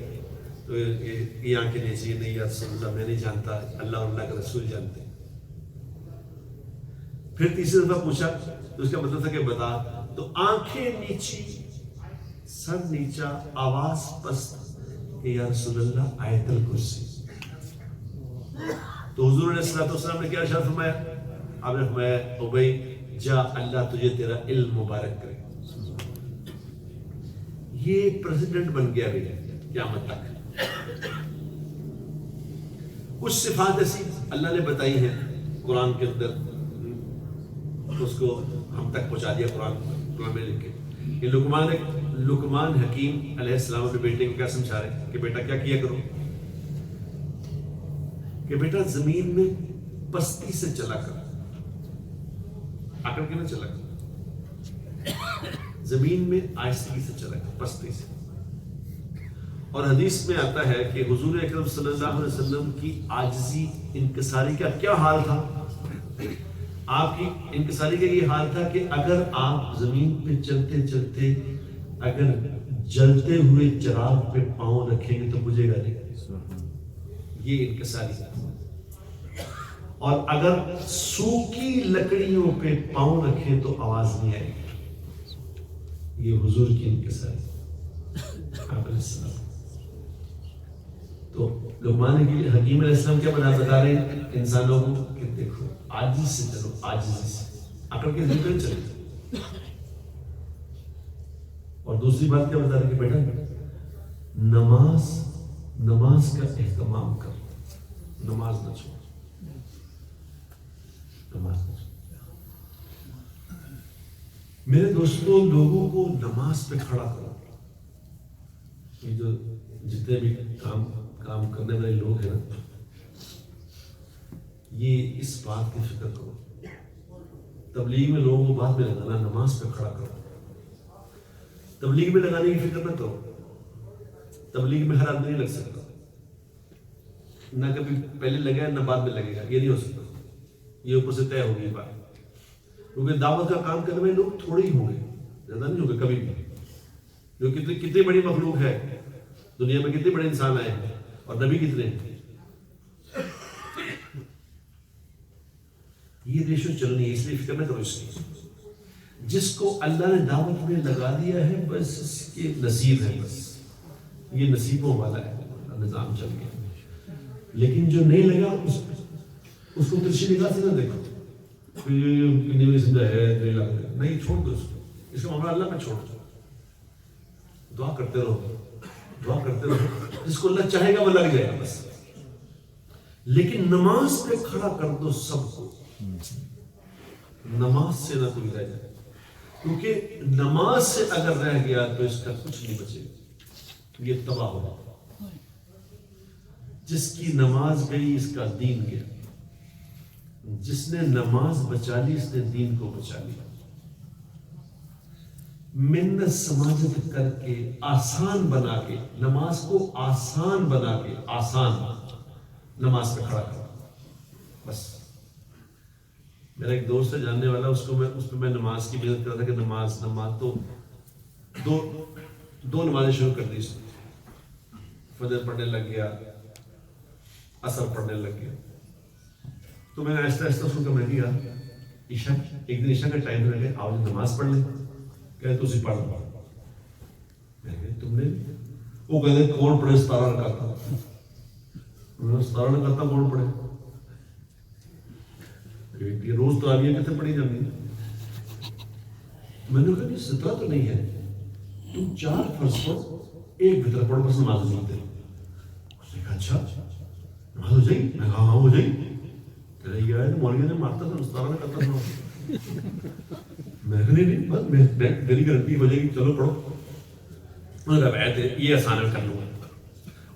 تو یہ آنکھیں نیچی، نہیں یا رسول اللہ میں نہیں جانتا، اللہ اور اللہ کا رسول جانتے ہیں. پھر تیسری دفعہ پوچھا تو اس کا مطلب تھا کہ بتا. تو آنکھیں نیچی، سر نیچا، آواز پست کہ یا رسول اللہ آیت الکرسی. تو حضور علیہ الصلوۃ والسلام نے کیا ارشاد فرمایا؟ آپ نے فرمایا ابی جا اللہ تجھے تیرا علم مبارک کرے. یہ پریزیڈنٹ بن گیا بھی قیامت تک. کچھ صفات ایسی اللہ نے بتائی ہیں قرآن کے اندر، اس کو ہم تک پہنچا دیا قرآن میں لکھ کے. کہ لقمان حکیم علیہ السلام اپنے بیٹے کو کیا سمجھا رہے کہ بیٹا کیا کیا کرو؟ کہ بیٹا زمین میں پستی سے چلا کر، آکڑ کے نہ چلا کر، زمین میں آہستگی سے چلا کر، پستی سے. اور حدیث میں آتا ہے کہ حضور اکرم صلی اللہ علیہ وسلم کی عاجزی، انکساری کا کیا حال تھا؟ آپ کی انکساری کا یہ حال تھا کہ اگر آپ زمین پہ چلتے چلتے اگر جلتے ہوئے چراغ پہ پاؤں رکھیں گے تو بجھے گا نہیں. یہ انکساری ہے. اور اگر سوکھی لکڑیوں پہ پاؤں رکھیں تو آواز نہیں آئے گی. یہ حضور کی انکساری. تو لقمان حکیم علیہ السلام کیا بتا رہے ہیں انسانوں کو کہ دیکھو عاجزی سے چلو، عاجزی سے اکڑ کے ذکر چلے. اور دوسری بات کیا بتا رہے کہ بیٹا نماز کا اہتمام کر، نماز نہ چھوڑ، نماز نہ چھوڑ. میرے دوستوں، لوگوں کو نماز پہ کھڑا کرو. یہ جو جتنے بھی کام کرنے والے لوگ ہیں نا، یہ اس بات کی فکر کرو. تبلیغ میں لوگوں کو بعد میں لگانا، نماز پہ کھڑا کرو. تبلیغ میں لگانے کی فکر نہ کرو. تبلیغ میں ہر آدمی نہیں لگ سکتا، نہ کبھی پہلے لگا نہ بعد میں لگے گا. یہ نہیں ہو سکتا. یہ اوپر سے طے ہوگی بات. کیونکہ دعوت کا کام کرنے والے لوگ تھوڑے ہی ہوں گے، زیادہ نہیں ہوں گے کبھی بھی. جو کتنی بڑی مخلوق ہے دنیا میں، کتنے بڑے انسان آئے ہیں اور نبی کتنے ہیں. یہ ریشو چلنی ہے، اس لیے فکر نہ کرو اس کی. جس کو اللہ نے دعوت میں لگا دیا ہے بس اس کے نصیب ہے، بس یہ نصیبوں والا ہے، نظام چل گیا. لیکن جو نہیں لگا اس کو ترشی نگاہ سے نہ دیکھو. نہیں، چھوڑ دو اس کو. اس کا معاملہ اللہ پہ چھوڑ دو. دعا کرتے رہو، دعا کرتے رہو. جس کو اللہ چاہے گا وہ لگ جائے گا بس. لیکن نماز پہ کھڑا کر دو سب کو. نماز سے نہ کوئی رہ جائے، کیونکہ نماز سے اگر رہ گیا تو اس کا کچھ نہیں بچے گا. یہ تباہ ہوگا. جس کی نماز گئی اس کا دین گیا. جس نے نماز بچا لی اس نے دین کو بچا لیا. منت سماجت کر کے آسان بنا کے، نماز کو آسان بنا کے، آسان نماز پہ کھڑا کر. بس میرا ایک دوست ہے جاننے والا، اس پہ میں نماز کی محنت کرتا تھا کہ نماز تو دو نمازیں شروع کر دی. اس نے فجر پڑھنے لگ گیا، عصر پڑھنے لگ گیا. تو میں نے آہستہ آہستہ اس کو میں کیا ایک دن عشاء کا ٹائم لگے، آؤ نماز پڑھ لیں. کہ تو اسی پڑھ لوں. تم نے وہ کہتے کون پڑھے 17 رکعتاں؟ 17 رکعتاں کون پڑھے؟ یہ روز تراویح کتنے پڑھی جاتی ہیں؟ میں نے کہا کہ 17 تو نہیں ہے، تم 4 فرض پڑھو، 1 وتر پڑھو، بس نماز نہیں ہوتے۔ اس نے کہا اچھا نماز ہو جائے گی؟ میں کہا ہاں ہو جائے گی۔ کہہ رہے یہ آئے تو مولوی نے مارتا تھا 17 نے کرتا تھا۔ میں کہا نہیں بس میری گارنٹی ہو جائے گی، چلو پڑھو۔ انہوں نے کہا بیٹھے یہ آسان میں کر لوں گا۔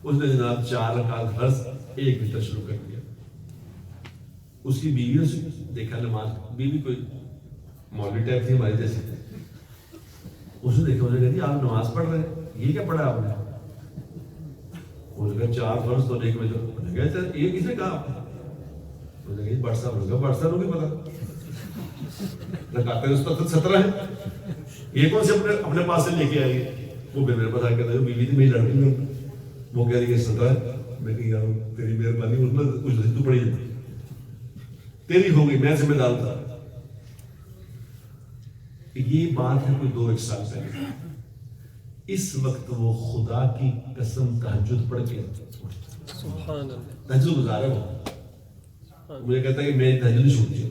اس نے جناب 4 رکعت فرض 1 وتر شروع کر دیا۔ اس کی بیویوں سے دیکھا نماز، بیوی کوئی مولوی ٹائپ تھی ہماری جیسی، اس نے دیکھا، انہوں نے کہا جی آپ نماز پڑھ رہے ہیں، یہ کیا پڑھا آپ نے؟ انہوں نے کہا 4 فرض تو 1 وتر۔ انہوں نے کہا اچھا یہ کس نے کہا آپ نے؟ انہوں نے کہا بٹ صاحب کو پتا رکعتیں اس وقت 17 ہیں، یہ کون سے اپنے پاس سے لے کے آئی ہے؟ وہ پھر میرے پاس آ کے کہتا ہے بیوی تھی میری لڑکی میں، وہ کہہ رہی ہے 17 ہے۔ میں کہ یار تیری مہربانی، اس میں کچھ نہیں تو پڑھی جاتی، تیری ہو گئی، میں ذمہ دار تھا۔ یہ بات ہے کوئی 2-1 سال پہلے۔ اس وقت وہ خدا کی قسم تہجد پڑھ کے تہجد گزارا، وہ مجھے کہتا ہے کہ میں تہجد نہیں چھوڑتی۔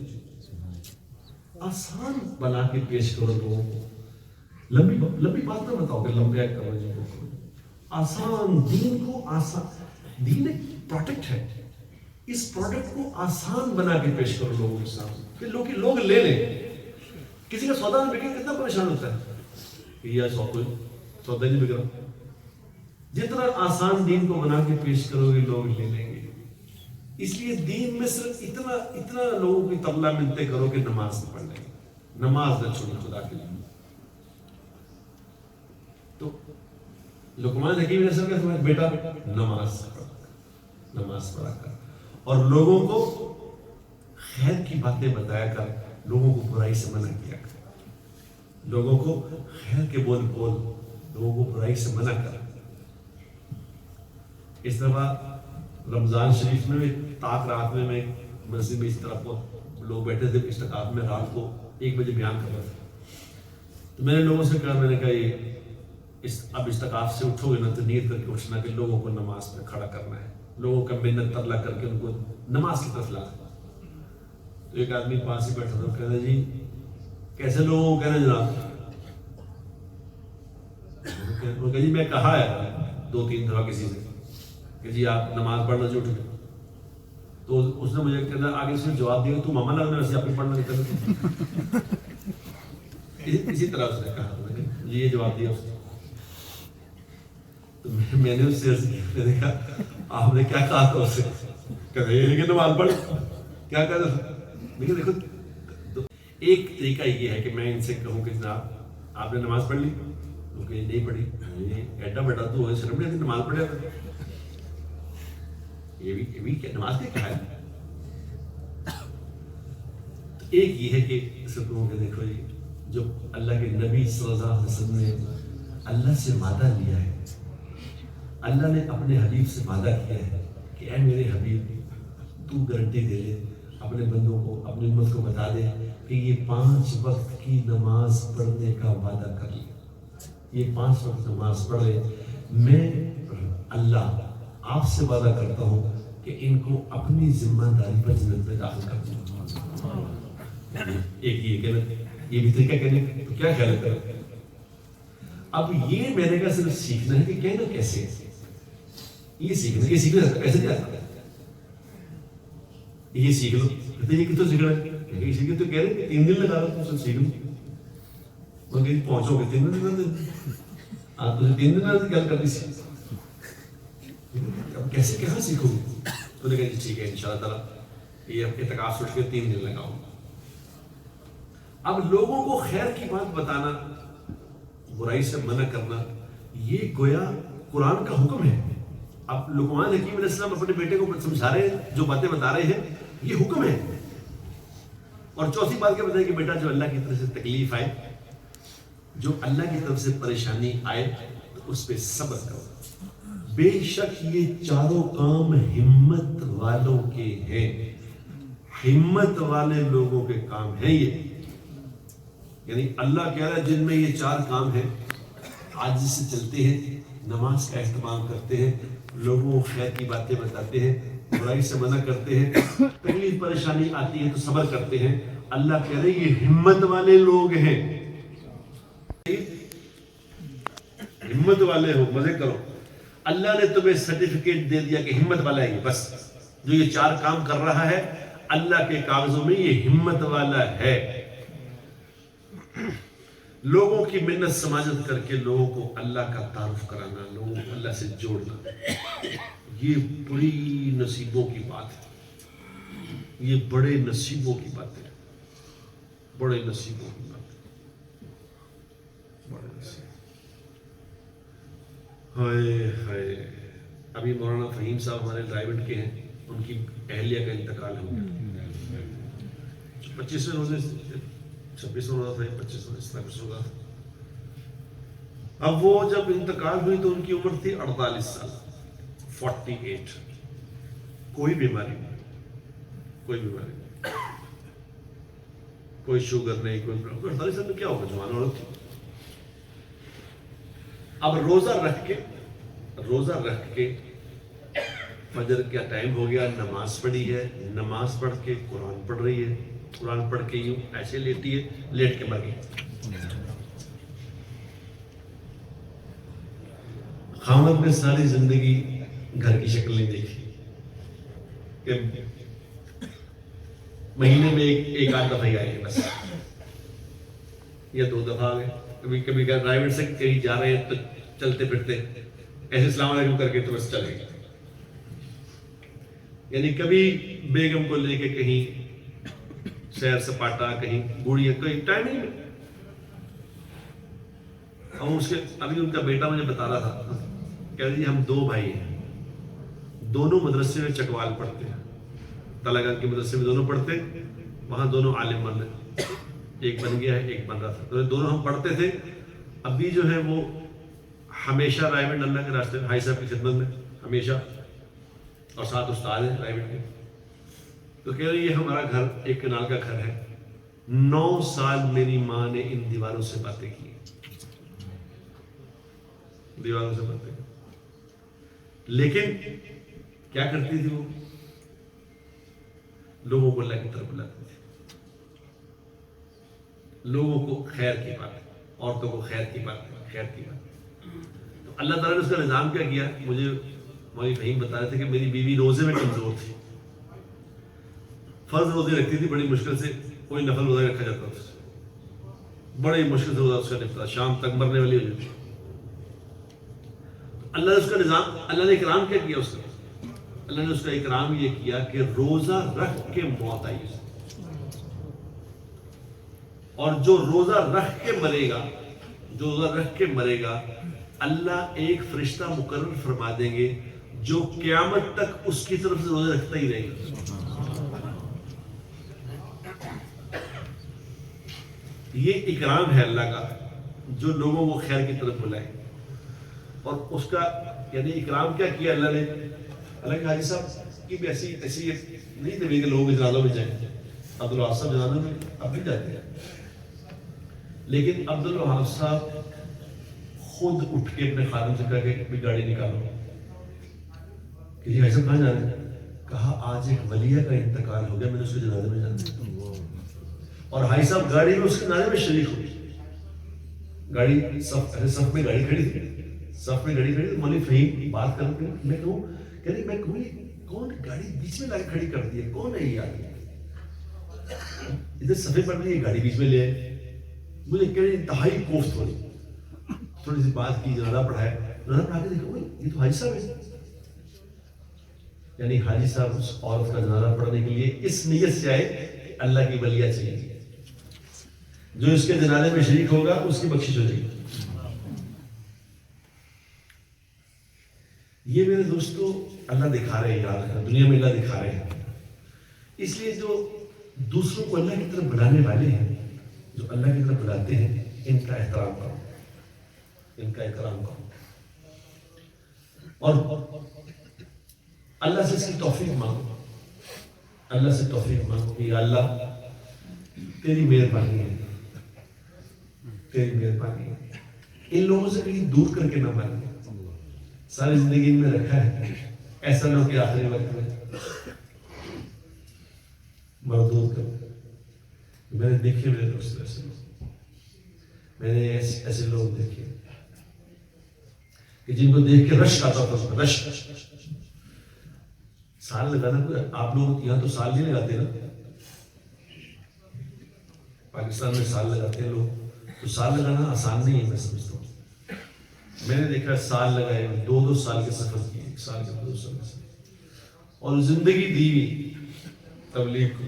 آسان بنا کے پیش کرو لوگوں کو، لمبی بات نہ بتاؤ کہ لمبے کرو جی کو، آسان دین کو آسان، دین ایک پروڈکٹ ہے، اس پروڈکٹ کو آسان بنا کے پیش کرو لوگوں کے سامنے کہ لوگ لے لیں۔ کسی کا سودا نہیں بکے کتنا پریشان ہوتا ہے کہ یہ سودا نہیں بک رہا۔ جتنا آسان دین کو بنا کے پیش کرو گے لوگ لے لیں گے۔ اس لیے دین میں صرف اتنا لوگوں کی طبلہ ملتے کرو کہ نماز نہ پڑھ لیں، نماز نہ چھوڑیں خدا کے لیے۔ تو لقمان حکیم نے سب کہا بیٹا نماز پڑھا کر، اور لوگوں کو خیر کی باتیں بتایا کر، لوگوں کو برائی سے منع کیا کر، لوگوں کو خیر کے بول، لوگوں کو برائی سے منع کر۔ اس طرح رمضان شریف میں بھی طاق رات میں مسجد میں اس طرح کو لوگ بیٹھے تھے استقامت میں، رات کو 1 بجے بیان کر رہا تھا۔ تو میں نے لوگوں سے کہا، میں نے کہا یہ اب استقامت سے اٹھو گے نا تو نیت کر کے اٹھنا کہ لوگوں کو نماز پہ کھڑا کرنا ہے، لوگوں کا محنت ترلا کر کے ان کو نماز کی طرف لانا۔ تو ایک آدمی پاس ہی بیٹھا تھا، کہتا جی کیسے لوگوں کو کہنا جناب؟ وہ کہ جی میں کہا ہے 2-3 دفعہ کسی سے کہ جی آپ نماز پڑھنا جو اٹھ گئے، تو اس نے مجھے کہنا آگے سے جواب دیا تو ماما لگنا ویسے اپنی پڑھنا نکل۔ اسی طرح اس نے کہا، جی یہ جواب دیا اس نے۔ تو میں نے اس سے میں نے کہا آپ نے کیا کہا تھا اس سے؟ کہتے ہیں لیکن نماز پڑھ، کیا کہا تھا؟ لیکن دیکھو ایک طریقہ یہ ہے کہ میں ان سے کہوں کہ جناب آپ نے نماز پڑھ لی، وہ کہ نہیں پڑھی، ایڈا بڑا تو شرم نہیں آتی نماز پڑھے، یہ بھی کیا نماز کیا ہے؟ ایک یہ ہے کہ سب کہوں کہ دیکھو جی جو اللہ کے نبی صلی اللہ علیہ وسلم نے اللہ سے وعدہ لیا ہے، اللہ نے اپنے حبیب سے وعدہ کیا ہے کہ اے میرے حبیب تو گارنٹی دے دے اپنے بندوں کو، اپنی امت کو بتا دے کہ یہ 5 وقت کی نماز پڑھنے کا وعدہ کر لے، یہ 5 وقت نماز پڑھ لے، میں اللہ آپ سے وعدہ کرتا ہوں کہ ان کو اپنی ذمہ داری پر جنت میں داخل کر دوں۔ ایک یہ کہنا، یہ بھی طریقہ کہنے تو کیا خیال ہے؟ اب یہ میں نے کہا صرف سیکھنا ہے کہ کہنا کیسے، یہ سیکھنا ایسے کیا ہے، یہ سیکھ لو، کہتے یہ کتوں سیکھنا ہے، یہ سیکھ تو کہہ رہے ہیں 3 دن لگا رہا تم سب سیکھ لو، وہ کہ پہنچو گے 3 دن آپ تجھے 3 دن گل کرنی سی، اب کیسے کہاں سیکھو گے؟ تو نے کہا جی ٹھیک ہے انشاءاللہ تعالیٰ یہ اعتکاف سوچ کے 3 دن لگاؤں۔ اب لوگوں کو خیر کی بات بتانا، برائی سے منع کرنا، یہ گویا قرآن کا حکم ہے۔ اب لقمان حکیم علیہ السلام اپنے بیٹے کو سمجھا رہے ہیں، جو باتیں بتا رہے ہیں یہ حکم ہے۔ اور چوتھی بات کیا بتائیں کہ بیٹا جو اللہ کی طرف سے تکلیف آئے، جو اللہ کی طرف سے پریشانی آئے تو اس پہ صبر کرو، بے شک یہ چاروں کام ہمت والوں کے ہیں، ہمت والے لوگوں کے کام ہیں یہ، یعنی اللہ کہہ رہا ہے جن میں یہ 4 کام ہیں عاجزی سے چلتے ہیں، نماز کا اہتمام کرتے ہیں، لوگوں کو خیر کی باتیں بتاتے ہیں، برائی سے منع کرتے ہیں، تکلیف پریشانی آتی ہے تو صبر کرتے ہیں، اللہ کہہ رہے یہ ہمت والے لوگ ہیں۔ ہمت والے ہو، مزے کرو، اللہ نے تمہیں سرٹیفکیٹ دے دیا کہ ہمت والا ہے، بس جو یہ 4 کام کر رہا ہے اللہ کے کاغذوں میں یہ ہمت والا ہے۔ لوگوں کی منت سماجت کر کے لوگوں کو اللہ کا تعارف کرانا، لوگوں کو اللہ سے جوڑنا، یہ بڑی نصیبوں کی بات ہے، یہ بڑے نصیبوں کی بات ہے، بڑے نصیبوں کی بات ہے، بڑے نصیب۔ ہائے ہائے، ابھی مولانا فہیم صاحب ہمارے رائیوڈ کے ہیں، ان کی اہلیہ کا انتقال ہو گیا، 25 روزے 26 روزہ تھا، 25 روزہ تھا۔ اب وہ جب انتقال ہوئی تو ان کی عمر تھی 48 سال، 48۔ کوئی بیماری نہیں، کوئی بیماری نہیں، کوئی شوگر نہیں، کوئی 48 سال میں کیا ہوگا، جوان عورت تھی۔ اب روزہ رکھ کے فجر کا ٹائم ہو گیا، نماز پڑھی ہے، نماز پڑھ کے قرآن پڑھ رہی ہے، قرآن پڑھ کے یوں ایسے لیٹی ہے، لیٹ کے مر گئی۔ خاوند نے ساری زندگی گھر کی شکل نہیں دیکھی کہ مہینے میں ایک آدھ دفعہ ہی آئے گے بس، یا 2 دفعہ آ گئے، کبھی کبھی ڈرائیور سے کہیں جا رہے ہیں تو چلتے پھرتے ایسے السلام علیکم کر کے تو بس چلے گئے، یعنی کبھی بیگم کو لے کے کہیں سیر سپاٹا، کہیں گوڑیاں، کہیں ٹائم نہیں ملتا۔ اور اس کے ابھی ان کا بیٹا مجھے بتا رہا تھا، کہہ رہی ہم 2 بھائی ہیں، دونوں مدرسے میں چکوال پڑھتے ہیں، تلاگان کے مدرسے میں دونوں پڑھتے، وہاں دونوں عالم بن رہے، ایک بن گیا ہے، ایک بن رہا تھا، تو دونوں ہم پڑھتے تھے۔ ابھی جو ہے وہ ہمیشہ رائیوڈ اللہ کے راستے بھائی صاحب کی خدمت میں ہمیشہ، اور ساتھ استاد ہیں رائیوڈ کے، تو کہہ رہے یہ ہمارا گھر ایک کنال کا گھر ہے، 9 سال میری ماں نے ان دیواروں سے باتیں کی، دیواروں سے باتیں کی، لیکن کیا کرتی تھی وہ؟ لوگوں کو اللہ کی طرف بلاتی تھی، لوگوں کو خیر کی بات، عورتوں کو خیر کی بات، خیر کی بات۔ تو اللہ تعالیٰ نے اس کا نظام کیا کیا، مجھے مولوی فہیم بتا رہے تھے کہ میری بیوی روزے میں کمزور تھی، فرض روزے رکھتی تھی بڑی مشکل سے، کوئی نفل روزہ رکھا جاتا تھا، بڑی مشکل سے روزہ اس کا نپٹا، شام تک مرنے والی ہو جاتی۔ اللہ نے اس کا نظام، اللہ نے اکرام کیا کیا اس کا، اللہ نے اس کا اکرام یہ کیا کہ روزہ رکھ کے موت آئی اسے، اور جو روزہ رکھ کے مرے گا، جو روزہ رکھ کے مرے گا، اللہ ایک فرشتہ مقرر فرما دیں گے جو قیامت تک اس کی طرف سے روزہ رکھتا ہی رہے گا۔ یہ اکرام ہے اللہ کا، جو لوگوں کو خیر کی طرف بلائے، اور اس کا یعنی اکرام کیا کیا اللہ نے۔ حالانکہ حاجی صاحب کی بھی ایسی نہیں تھی کہ لوگوں کے جنازوں میں جائیں، عبدالوہاب صاحب جنازوں میں اب بھی جاتے ہیں، لیکن عبدالوہاب صاحب خود اٹھ کے اپنے خادم سے کہا کہ بھی گاڑی نکالو، کہ جی ایسا کہاں جا رہے ہیں؟ کہا آج ایک ولیہ کا انتقال ہو گیا، میں نے اس کے جنازے میں جانا ہے۔ اور بھائی صاحب گاڑی میں اس کے جنازے میں شریک ہوئی، گاڑی صف میں گاڑی کھڑی تھی، صف میں گاڑی کھڑی، مولوی فہیم بات کرتے ہیں، میں کہوں کہ نہیں، میں کہوں کون گاڑی بیچ میں لا کے کھڑی کر دی ہے، کون ہے یہ آدمی؟ ادھر صفے پر یہ گاڑی بیچ میں لے آئے، مجھے کہہ رہے انتہائی کوفت ہو رہی، تھوڑی سی بات کی، جنازہ پڑھایا، جنازہ پڑھا کے دیکھو یہ تو حاجی صاحب ہے، یعنی حاجی صاحب اس عورت کا جنازہ پڑھنے کے لیے اس نیت سے آئے کہ اللہ کی ولیہ چاہیے، جو اس کے جنازے میں شریک ہوگا اس کی بخشش ہو جائے گی۔ یہ میرے دوستو اللہ دکھا رہے ہیں، یاد رکھنا دنیا میں اللہ دکھا رہے ہیں، اس لیے جو دوسروں کو اللہ کی طرف بلانے والے ہیں، جو اللہ کی طرف بلاتے ہیں، ان کا احترام کرو، ان کا احترام کرو، اور اللہ سے اس کی توفیق مانگو، اللہ سے توفیق مانگو کہ یا اللہ تیری مہربانی ہے، تیری مہربانی ہے، ان لوگوں سے کہیں دور کر کے نہ مارے. ساری زندگی میں رکھا ہے, ایسا نہ ہو کہ آخری وقت میں مردود کر. میں نے دیکھے میرے دوست ایسے لوگ, میں نے ایسے لوگ دیکھے کہ جن کو دیکھ کے رشک آتا تھا, رشک. سال لگانا کوئی, آپ لوگ یہاں تو سال نہیں لگاتے نا, پاکستان میں سال لگاتے ہیں لوگ, تو سال لگانا آسان نہیں ہے میں سمجھتا ہوں. میں نے دیکھا سال لگائے, 2 سال کے سفر کیے, 1 سال کے 2 سال کے سفر, اور زندگی دی تبلیغ کو.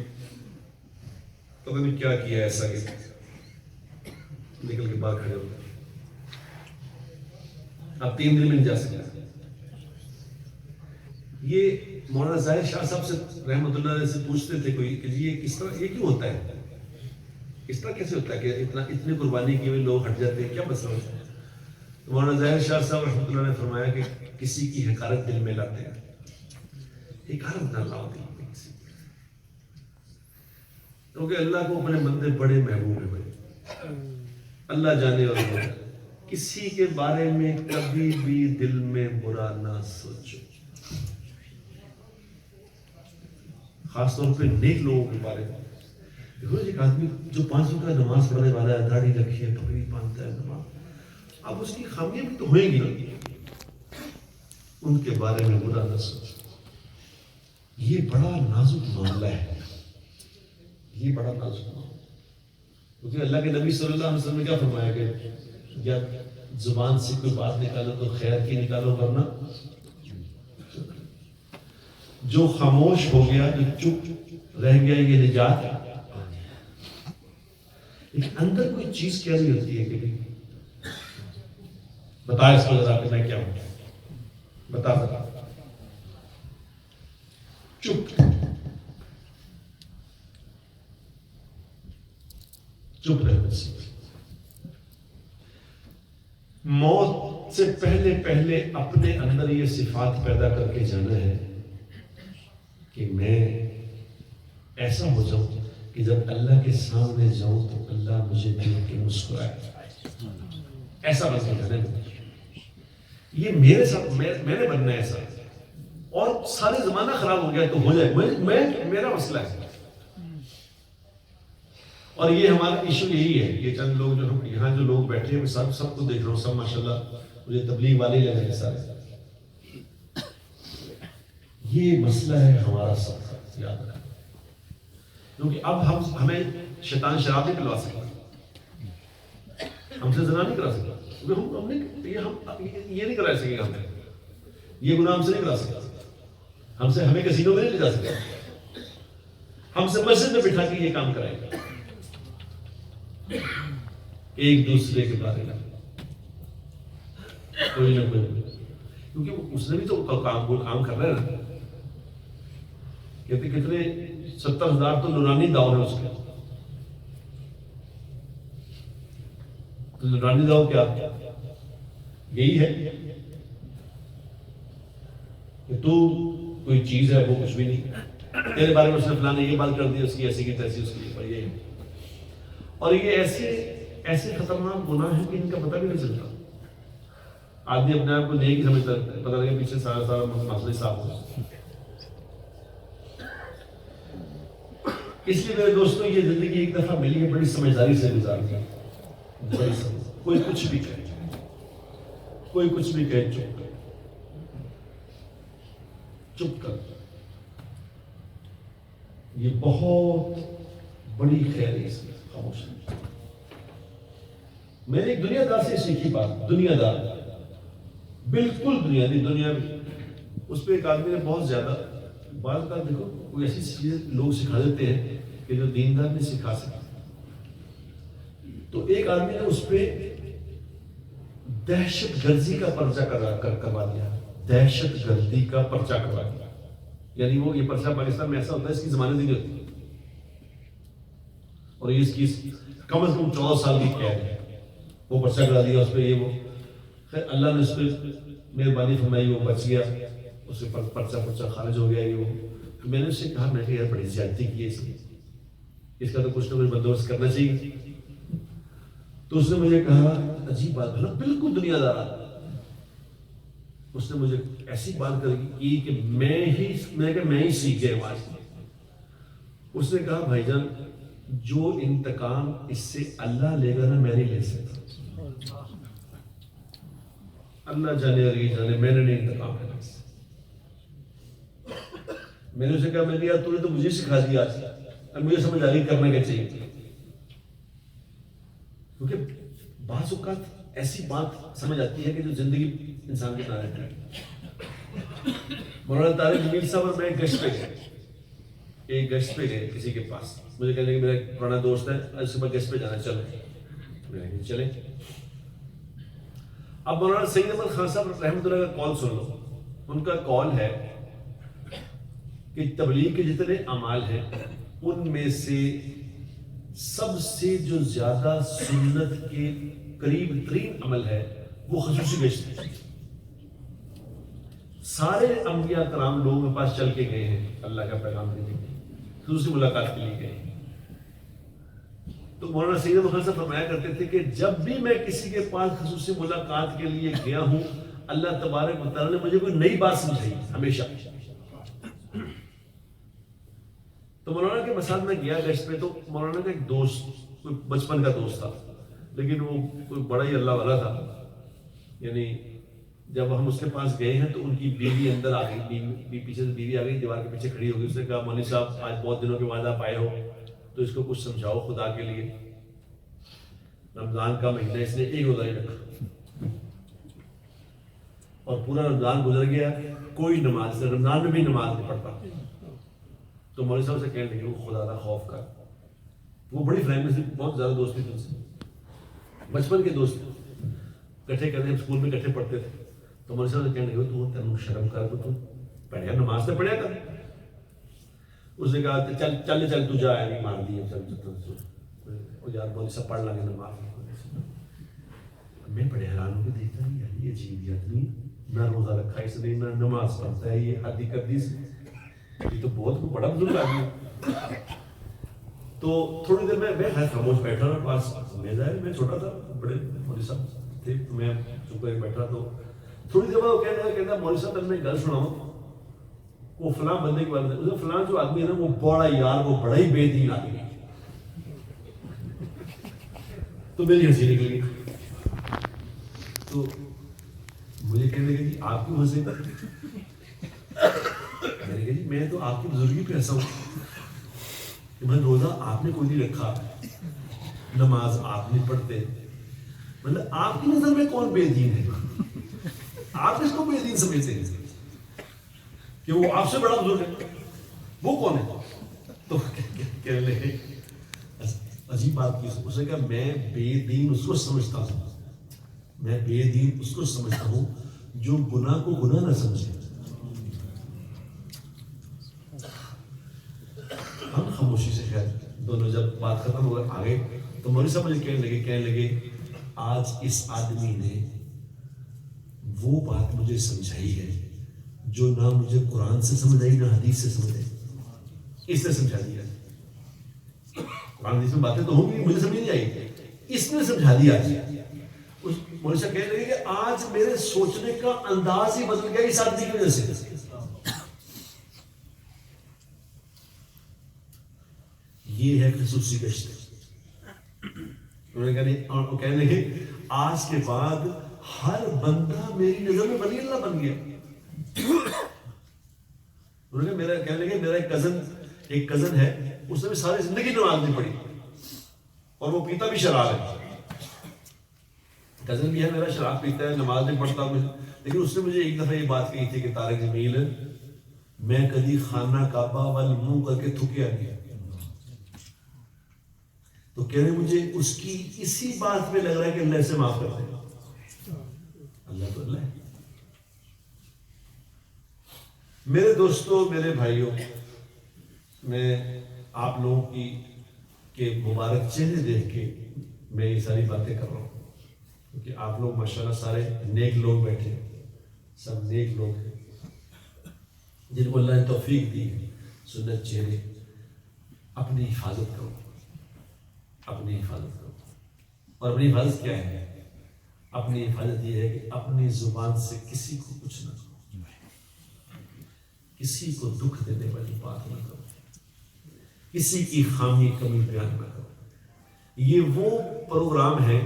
پتہ نہیں کیا کیا ایسا کہ نکل کے باہر کھڑے ہو گئے. اب 3 دن میں نہیں جا سکتا. یہ مولانا ظاہر شاہ صاحب سے رحمۃ اللہ علیہ سے پوچھتے تھے کوئی کہ یہ کس طرح, یہ کیوں ہوتا ہے, اس طرح کیسے ہوتا ہے کہ اتنی قربانی کی ہوئی لوگ ہٹ جاتے ہیں, کیا مسئلہ ہوتا ہے؟ تو مولانا ظاہر شاہ صاحب رحمۃ اللہ نے فرمایا کہ کسی کی حقارت دل میں لاتے ہیں. حقارت نہ لاؤ دل میں کسی کی, کیونکہ اللہ کو اپنے بندے بڑے محبوب ہیں بھائی, اللہ جانے اور جانے. کسی کے بارے میں کبھی بھی دل میں برا نہ سوچو, خاص طور پہ نیک لوگوں کے بارے میں. دیکھو ایک آدمی جو 5 وقت نماز پڑھنے والا ہے, داڑھی رکھی ہے, پگڑی باندھتا ہے, نماز, اب اس کی خامیاں بھی تو ہوئیں گی نا, ان کے بارے میں برا نہ سوچو. یہ بڑا نازک معاملہ ہے, یہ بڑا نازک معاملہ, کیونکہ اللہ کے نبی صلی اللہ علیہ وسلم نے کیا فرمایا کہ یا زبان سے کوئی بات نکالو تو خیر کی نکالو, ورنہ جو خاموش ہو گیا, جو چپ رہ گیا, یہ نجات. لیکن اندر کوئی چیز کیا نہیں ہوتی ہے کہ بتا اس کو ذرا کہ میں کیا ہوں, بتا بتا, چپ چپ رہنا سیکھ. موت سے پہلے پہلے اپنے اندر یہ صفات پیدا کر کے جانا ہے کہ میں ایسا ہو جاؤں کہ جب اللہ کے سامنے جاؤں تو اللہ مجھے دیکھ کے مسکرائے. ایسا بن کے جانا ہے. یہ میرے ساتھ میں نے بننا ہے ایسا, اور سارے زمانہ خراب ہو گیا تو ہو جائے, میرا مسئلہ ہے. اور یہ ہمارا ایشو یہی ہے. یہ چند لوگ جو ہم یہاں جو لوگ بیٹھے ہیں, میں سب کو دیکھ رہا ہوں, سب ماشاءاللہ مجھے تبلیغ والے ہی لگ رہے ہیں سارے. یہ مسئلہ ہے ہمارا, سب یاد رکھنا, کیونکہ اب ہمیں شیطان شراب نہیں پلوا سکتا, ہم سے زنا نہیں کرا سکتا, ہم یہ نہیں کرا سکے گا, ہمیں یہ گناہ ہم سے نہیں کرا سکتا, ہمیں کسینوں میں نہیں لے جا سکتا, ہم سے مسجد میں بٹھا کے یہ کام کرائے گا. ایک دوسرے کے بارے میں کوئی نہ کوئی, کیونکہ اس نے بھی تو کام کر رہا ہے نا. کہتے کتنے 70,000 تو نورانی داؤ ہے اس کے. نورانی داؤ کیا یہی ہے کہ تو کوئی چیز ہے, وہ کچھ بھی نہیں. تیرے بارے میں اس نے فلاں نے یہ بات کر دی, اس کی ایسی کی تیسی, اس کی یہ. اور یہ ایسے خطرناک گناہ ہیں کہ ان کا پتہ بھی نہیں چلتا. آدمی اپنے آپ کو نہیں ہی سمجھتا, پتہ لگے پیچھے سارا مسئلہ صاف ہو. اس لیے میرے دوستوں, یہ زندگی ایک دفعہ ملی ہے, بڑی سمجھداری سے گزارنی ہے. کوئی کچھ بھی کہے, چپ کر. یہ بہت بڑی خیر ہے اس میں, خاموش. میں نے ایک دنیا دار سے سیکھی بات, دنیا دار, بالکل دنیا میں, اس پہ ایک آدمی نے بہت زیادہ بات کر. دیکھو کوئی ایسی چیزیں لوگ سکھا دیتے ہیں کہ جو دیندار نہیں سکھا سکتے. تو ایک آدمی نے اس پہ دہشت گردی کا پرچہ کروا دیا. دہشت گردی کا پرچہ کروا دیا, یعنی وہ یہ پرچہ پاکستان میں ایسا ہوتا ہے اس کی ضمانت نہیں ہوتی, اور اس کی کم از کم 14 سال کی قید ہے. وہ پرچہ کرا دیا اس پہ, یہ وہ. خیر اللہ نے اس پہ مہربانی فرمائی, وہ بچ گیا, اس سے پرچہ خارج ہو گیا. یہ وہ میں نے اس سے کہا, میں کہ یار بڑی زیادتی کی ہے اس کا تو کچھ نہ کچھ بندوبست کرنا چاہیے. تو اس نے مجھے کہا عجیب بات ہے نا، بالکل دنیا دار آدمی، اس نے مجھے ایسی بات کی کہ میں ہی سیکھ گیا وہاں سے۔ اس نے کہا بھائی جان جو انتقام اس سے اللہ لے گا نا، میں نہیں لے سکتا، اللہ جانے اور یہ جانے، میں نے نہیں انتقام لینا اس سے۔ میں نے اسے کہا میں نے یار تو نے تو مجھے سکھا دیا، اب مجھے سمجھ آ گئی کرنا کیا چاہیے، کیونکہ بعض اوقات ایسی بات سمجھ آتی ہے کہ جو زندگی انسان کے نہ رہتی ہے۔ مولانا طارق جمیل صاحب اور میں ایک گشت پہ گئے کسی کے پاس، مجھے کہنے کہ میرا ایک پرانا دوست ہے، اس کے پاس گشت پہ جانا، چلو میں نے چلے۔ اب مولانا سید احمد خان صاحب رحمۃ اللہ کا کال سن لو، ان کا کال ہے کہ تبلیغ کے جتنے اعمال ہیں ان میں سے سب سے جو زیادہ سنت کے قریب ترین عمل ہے وہ خصوصی گشت ہے۔ سارے انبیاء کرام لوگوں کے پاس چل کے گئے ہیں اللہ کا پیغام دینے کے لیے، خصوصی ملاقات کے لیے گئے ہیں۔ تو مولانا سید احمد خان صاحب فرمایا کرتے تھے کہ جب بھی میں کسی کے پاس خصوصی ملاقات کے لیے گیا ہوں، اللہ تبارک و تعالیٰ نے مجھے کوئی نئی بات سمجھائی ہمیشہ۔ تو مولانا کے مسجد میں گیا گشت پہ، تو مولانا کا ایک دوست، کوئی بچپن کا دوست تھا، لیکن وہ کوئی بڑا ہی اللہ والا تھا، یعنی جب ہم اس کے پاس گئے ہیں تو ان کی بیوی اندر آ گئی، پیچھے سے بیوی آ گئی، دیوار کے پیچھے کھڑی ہو گئی، اس نے کہا مولوی صاحب آج بہت دنوں کے بعد آپ آئے ہو تو اس کو کچھ سمجھاؤ خدا کے لیے، رمضان کا مہینہ اس نے ایک روزہ ہی رکھا اور پورا رمضان گزر گیا، کوئی نماز، رمضان میں بھی نماز نہیں پڑھتا۔ تو مولوی صاحب سے کہنے لگے وہ خدا کا خوف کر، وہ بڑی فرینڈ سے بہت زیادہ دوستی تھی ان سے، بچپن کے دوست کٹھے کرتے، اسکول میں کٹھے پڑھتے تھے۔ تو مولوی صاحب سے کہنے لگے تو تینوں شرم کر تو تم پڑھیا نماز سے پڑھیا کر۔ اس نے کہا چل چل چل تو جا، نہیں مار دی چل یار مولوی صاحب پڑھ لیں گے نماز۔ میں بڑے حیران ہو کے دیکھتا ہوں یار یہ عجیب آدمی، نہ روزہ رکھا اس نے، نہ نماز پڑھتا ہے، یہ حدی کردی سے، یہ تو بہت بڑا بزرگ آدمی۔ تو تھوڑی دیر میں خاموش بیٹھا رہا، پاس میں چھوٹا تھا، بڑے مولوی صاحب تھے، تو میں چپ کر بیٹھا۔ تو تھوڑی دیر بعد وہ کہنا مولوی صاحب میں گل سناؤں، وہ فلاں بندے کے بارے میں، فلاں جو آدمی ہے نا وہ بڑا یار، وہ بڑا ہی بے دین آدمی ہے۔ تو میری ہنسی نکل گئی، تو مجھے کہنے لگے جی آپ کیوں ہنسے؟ میں نے کہا جی میں تو آپ کی بزرگی پہ ہنسا ہوں کہ میں روزہ آپ نے کوئی نہیں رکھا، نماز آپ نہیں پڑھتے، مطلب آپ کی نظر میں کون بے دین ہے؟ آپ اس کو بے دین سمجھتے ہیں کہ وہ آپ سے بڑا بزرگ ہے، وہ کون ہے؟ تو کہنے لگے عجیب بات کی، اس نے کہا میں بے دین اس کو سمجھتا ہوں، میں بے دین اس کو سمجھتا ہوں جو گناہ کو گناہ نہ سمجھے۔ ہم خاموشی سے خیر دونوں جب بات ختم ہو گئے آگے، تو مولوی صاحب مجھے کہنے لگے آج اس آدمی نے وہ بات مجھے سمجھائی ہے جو نہ مجھے قرآن سے سمجھ آئی نہ حدیث سے سمجھ آئی، اس نے سمجھا دیا۔ قرآن حدیث میں باتیں تو ہوں گی مجھے سمجھ نہیں آئی، اس نے سمجھا دیا۔ اس مولوی صاحب کہنے لگے کہ آج میرے سوچنے کا انداز ہی بدل گیا اس آدمی کی وجہ سے۔ یہ ہے خصوصی گشت۔ انہوں نے کہنے لگے آج کے بعد ہر بندہ میری نظر میں ولی اللہ بن گیا۔ انہوں نے کہنے لگے میرا ایک کزن ہے، اس نے بھی ساری زندگی نماز نہیں پڑھی اور وہ پیتا بھی شراب ہے، کزن بھی ہے میرا، شراب پیتا ہے، نماز نہیں پڑھتا، لیکن اس نے مجھے ایک دفعہ یہ بات کہی تھی کہ طارق جمیل میں کبھی خانہ کعبہ وال منہ کر کے تھکیا نہیں۔ تو کہہ رہے مجھے اس کی اسی بات پہ لگ رہا ہے کہ اللہ سے معاف کر دے، اللہ تو اللہ ہے۔ میرے دوستوں، میرے بھائیوں، میں آپ لوگوں کے مبارک چہرے دیکھ کے میں یہ ساری باتیں کر رہا ہوں، کیونکہ آپ لوگ ماشاءاللہ سارے نیک لوگ بیٹھے، سب نیک لوگ ہیں جن کو اللہ نے توفیق دی ہے۔ سنت چہرے، اپنی حفاظت کرو، اپنی حفاظت کرو۔ اور اپنی حفاظت کیا ہے؟ اپنی حفاظت یہ ہے کہ اپنی زبان سے کسی کو کچھ نہ کرو، کسی کو دکھ دینے والی بات نہ کرو، کسی کی خامی کمی بیان نہ کرو۔ یہ وہ پروگرام ہے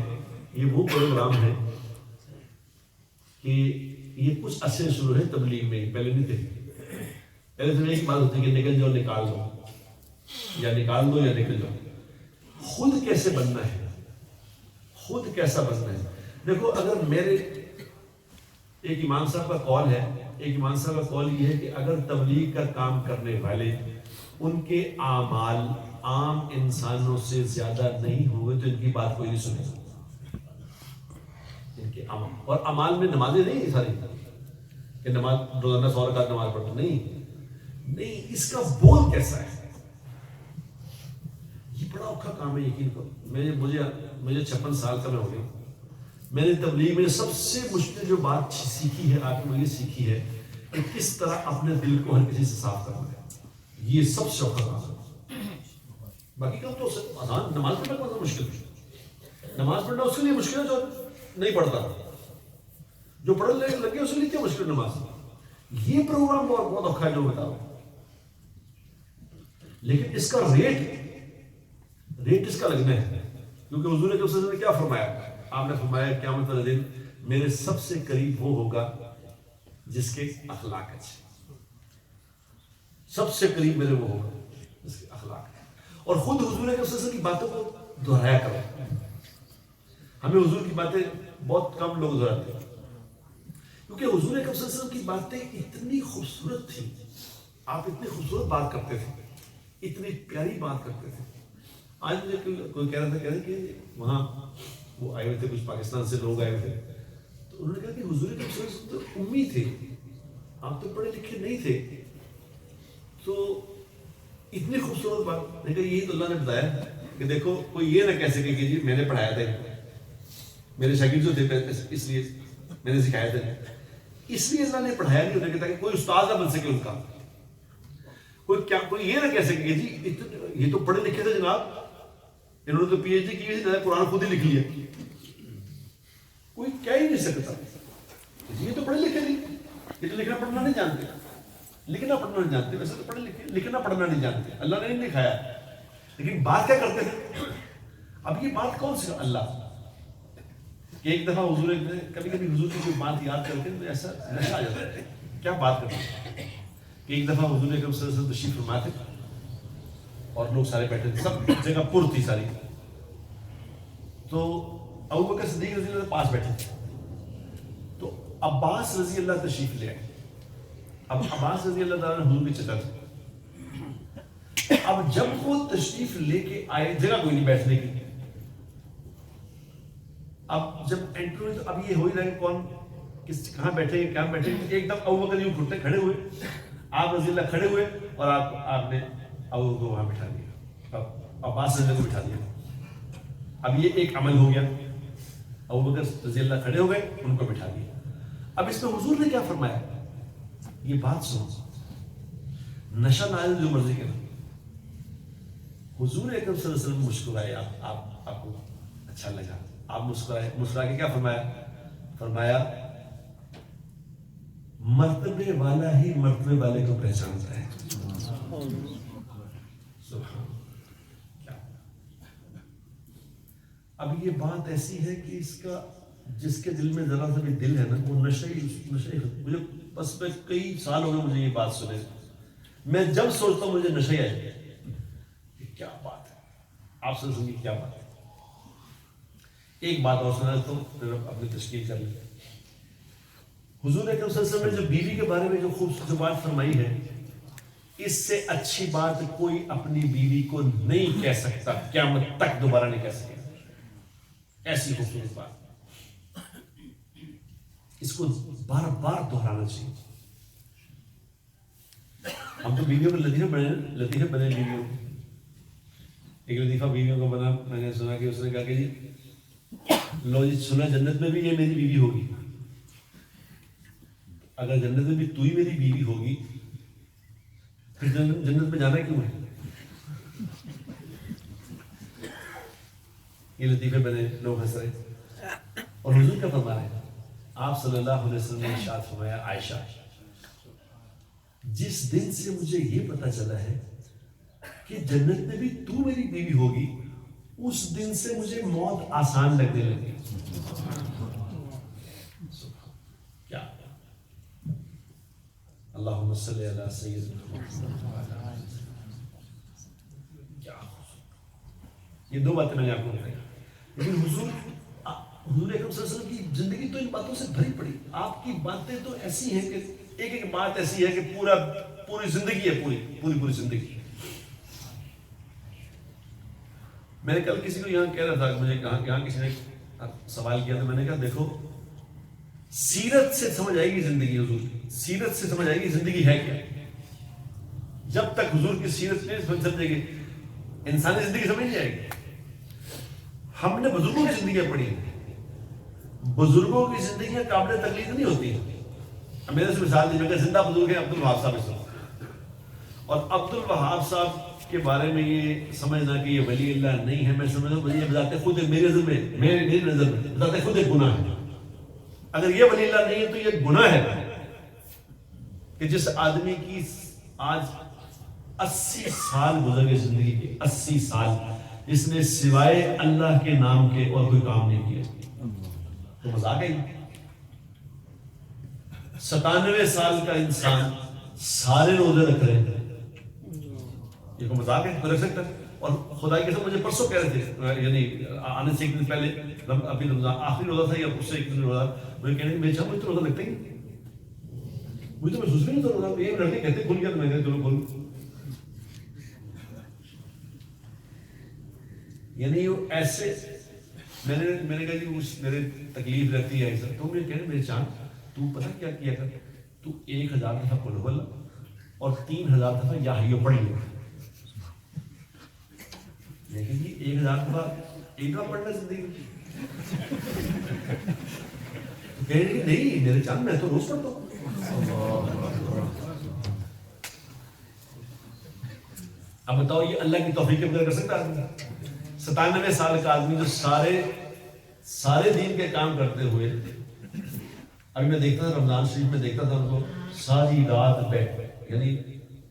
کہ یہ کچھ عرصے شروع ہے تبلیغ میں، پہلے نہیں تھے۔ پہلے تو ایک بات ہوتی ہے کہ نکل جاؤ نکال دو، یا نکال دو یا نکل جاؤ۔ خود کیسے بننا ہے، خود کیسا بننا ہے؟ دیکھو، اگر میرے ایک امام صاحب کا قول ہے، ایک امام صاحب کا قول یہ ہے کہ اگر تبلیغ کا کام کرنے والے ان کے اعمال عام انسانوں سے زیادہ نہیں ہوئے تو ان کی بات کوئی نہیں سنے گا۔ ان کے عمل اور اعمال میں نمازیں نہیں ہیں ساری کہ نماز روزانہ 100 رکعت نماز پڑھو، نہیں، اس کا بول کیسا ہے؟ یہ بڑا اوکھا کام ہے، یقین کرو۔ مجھے 56 سال کا میں ہو گیا، میں نے تبلیغ میں سب سے مشکل جو بات سیکھی ہے آج میں یہ سیکھی ہے کہ کس طرح اپنے دل کو ہر کسی سے صاف کرنا ہے۔ یہ سب سے اوکھا کام ہے۔ باقی کام تو آسان، نماز پڑھنا کون سا مشکل ہے؟ نماز پڑھنا اس کے لیے مشکل ہے جو نہیں پڑھتا، جو پڑھنے لگے اس کے لیے کیا مشکل نماز؟ یہ پروگرام بہت اوکھا ہے جو بتاؤ، لیکن اس کا ریٹ اس کا لگنا ہے، کیونکہ حضور کے وسلم نے کیا فرمایا؟ آپ نے فرمایا قیامت والے دن میرے سب سے قریب وہ ہوگا جس کے اخلاق اچھے، سب سے قریب میرے وہ ہوگا جس کے اخلاق ہے۔ اور خود حضور کے وسلم کی باتوں کو دہرایا کرو۔ ہمیں حضور کی باتیں بہت کم لوگ دہراتے ہیں، کیونکہ حضور اکرم صلی اللہ علیہ وسلم کی باتیں اتنی خوبصورت تھیں، آپ اتنی خوبصورت بات کرتے تھے، اتنی پیاری بات کرتے تھے۔ آج مجھے کوئی کہہ رہا تھا کہ وہاں وہ آئے ہوئے تھے، کچھ پاکستان سے لوگ آئے ہوئے تھے، تو انہوں نے کہا کہ حضور اکرم صلی اللہ علیہ وسلم تو امی تھے، آپ تو پڑھے لکھے نہیں تھے، تو اتنی خوبصورت بات۔ میں نے کہا یہی تو اللہ نے بتایا کہ دیکھو کوئی یہ نہ کہہ سکے کہ جی میں نے پڑھایا تھا، میرے شاگرد جو تھے اس لیے میں نے سکھایا تھا، اس لیے اللہ نے پڑھایا نہیں انہیں تاکہ کوئی استاد نہ بن سکے ان کا، کوئی یہ نہ کہہ سکے کہ جی یہ تو پڑھے لکھے تھے جناب، انہوں نے تو پی ایچ ڈی کی ہوئی، قرآن خود ہی لکھ لیا۔ کوئی کہہ ہی نہیں سکتا یہ تو پڑھے لکھے نہیں، یہ تو لکھنا پڑھنا نہیں جانتے، لکھنا پڑھنا نہیں جانتے، ویسے تو پڑھے لکھے لکھنا پڑھنا نہیں جانتے، اللہ نے نہیں لکھایا، لیکن بات کیا کرتے تھے؟ اب یہ بات کون سی؟ اللہ کہ ایک دفعہ حضور نے کبھی حضور کی کوئی بات یاد کر کے ایسا نشہ آ جاتا ہے، کیا بات کرتے ہیں کہ ایک دفعہ حضور اکرم صلی اللہ علیہ وسلم تشریف فرما تھے اور لوگ سارے بیٹھے تھے، سب جگہ پر تھی ساری، تو ابو بکر صدیق رضی اللہ پاس بیٹھے تھے، تو عباس رضی اللہ تشریف لے آئے۔ اب عباس رضی اللہ تعالیٰ حضور کے چچا تھے۔ اب جب وہ تشریف لے کے آئے، جگہ کوئی نہیں بیٹھنے کی، اب جب انٹر ہوئی تو اب یہ ہو ہی رہا ہے کون کہاں بیٹھے ہیں، کہاں بیٹھے ہیں۔ ایک دم ابو بکر یوں گھٹنے کھڑے ہوئے، آپ رضی اللہ کھڑے ہوئے اور آپ نے ابو کو وہاں بٹھا دیا، اب عباس رضی اللہ کو بٹھا دیا۔ اب یہ ایک عمل ہو گیا، ابو بکر رضی اللہ کھڑے ہو گئے، ان کو بٹھا دیا۔ اب اس میں حضور نے کیا فرمایا؟ یہ بات سنو، نشہ نہ آئے جو مرضی کرنا۔ حضور اکرم صلی اللہ علیہ وسلم مسکرائے، آپ کو اچھا لگا، آپ مسکرا کے کیا فرمایا مرتبے والا ہی مرتبے والے کو پہچانتا ہے۔ سبحان اللہ۔ اب یہ بات ایسی ہے کہ اس کا جس کے دل میں ذرا سا بھی دل ہے نا، وہ نشہ ہی مجھے بس میں کئی سال ہو گئے مجھے یہ بات سنے، میں جب سوچتا ہوں مجھے نشہ ہی آ جائے کہ کیا بات ہے، آپ سے سنیے کیا بات ہے۔ ایک بات اور سنا تو پھر اپنی تشکیل کر لیں۔ حضور اکرم صلی اللہ علیہ وسلم نے جو بیوی کے بارے میں جو خوبصورت بات فرمائی ہے، اس سے اچھی بات کوئی اپنی بیوی کو نہیں کہہ سکتا، قیامت تک دوبارہ نہیں کہہ سکے، ایسی خوبصورت بات، اس کو بار بار دہرانا چاہیے۔ ہم تو بیویوں کو لطیفے بنے بیویوں، ایک لطیفہ بیویوں کو بنا، میں نے سنا کہ اس نے کہا کہ جی لو جی سنا جنت میں بھی یہ میری بیوی ہوگی، اگر جنت میں بھی تو ہی میری بیوی ہوگی پھر جنت میں جانا کیوں ہے؟ یہ لطیفے بنے، لوگ ہنس رہے. اور حضور کا فرمان ہے، آپ صلی اللہ علیہ وسلم نے ارشاد فرمایا، عائشہ جس دن سے مجھے یہ پتا چلا ہے کہ جنت میں بھی تو میری بیوی ہوگی، اس دن سے مجھے موت آسان لگنے لگی. کیا اللہم صلی علی سیدنا محمد. کیا یہ دو باتیں میں نے آپ کو بتائی، لیکن حضور اکرم صلی اللہ علیہ وسلم کی زندگی تو ان باتوں سے بھری پڑی. آپ کی باتیں تو ایسی ہیں کہ ایک ایک بات ایسی ہے کہ پوری زندگی ہے، پوری زندگی. میں نے کل کسی کو یہاں کہہ رہا تھا، مجھے یہاں کسی نے سوال کیا تو میں نے کہا دیکھو، سیرت سے سمجھ آئے گی زندگی حضور کی، سیرت سے سمجھ آئے گی زندگی ہے کیا. جب تک حضور کی سیرت نہیں سمجھے گی انسانی زندگی سمجھ نہیں آئے گی. ہم نے بزرگوں کی زندگیاں پڑھی ہیں، بزرگوں کی زندگیاں قابل تقلید نہیں ہوتی ہیں. میرے سے مثال دی، میں زندہ بزرگ ہیں عبد الوہاب صاحب اس وقت، اور عبد الوہاب صاحب کے بارے میں یہ سمجھنا کہ یہ ولی اللہ نہیں ہے، میں سمجھتا ہوں یہ بذات خود میری نظر میں بذات خود ایک گناہ ہے. اگر یہ ولی اللہ نہیں ہے تو یہ گناہ ہے کہ جس آدمی کی آج 80 سال گزر گئے زندگی کے، 80 سال، جس نے سوائے اللہ کے نام کے اور کوئی کام نہیں کیا. تو مذاق ہے. 97 سال کا انسان سارے روزے رکھ رہے ہیں، یہ کوئی مذاق ہے؟ کوئی رکھ سکتا ہے؟ اور خدا کی قسم مجھے پرسوں کہہ رہے تھے، یعنی آنے سے ایک دن پہلے، ابھی رمضان آخری روزہ تھا یا اس سے ایک دن روزہ، مجھے کہنے کہ میرے چاہوں مجھے تو روزہ لگتا ہی نہیں، مجھے تو محسوس بھی نہیں ہوتا روزہ. یہ لڑکے کہتے کھل گیا تو میں کہتے چلو کھول. یعنی ایسے میں نے کہا جی میرے تکلیف رہتی ہے ایسا، تو مجھے کہنے میرے چاند تو پتہ کیا کیا کر، تو 1000 دفعہ قل ہو اللہ اور 3000 دفعہ یا حیو پڑھ لیا. لیکن جی 1000 دفعہ ایک دفعہ پڑھنا زندگی میں. کہنے کہ نہیں میرے چاند میں تو روز پڑھتا ہوں. اب بتاؤ یہ اللہ کی توفیق کے بغیر کر سکتا آدمی؟ 97 سال کا آدمی جو سارے دین کے کام کرتے ہوئے، ابھی میں دیکھتا تھا رمضان شریف میں دیکھتا تھا ان کو ساری رات بیٹھ، یعنی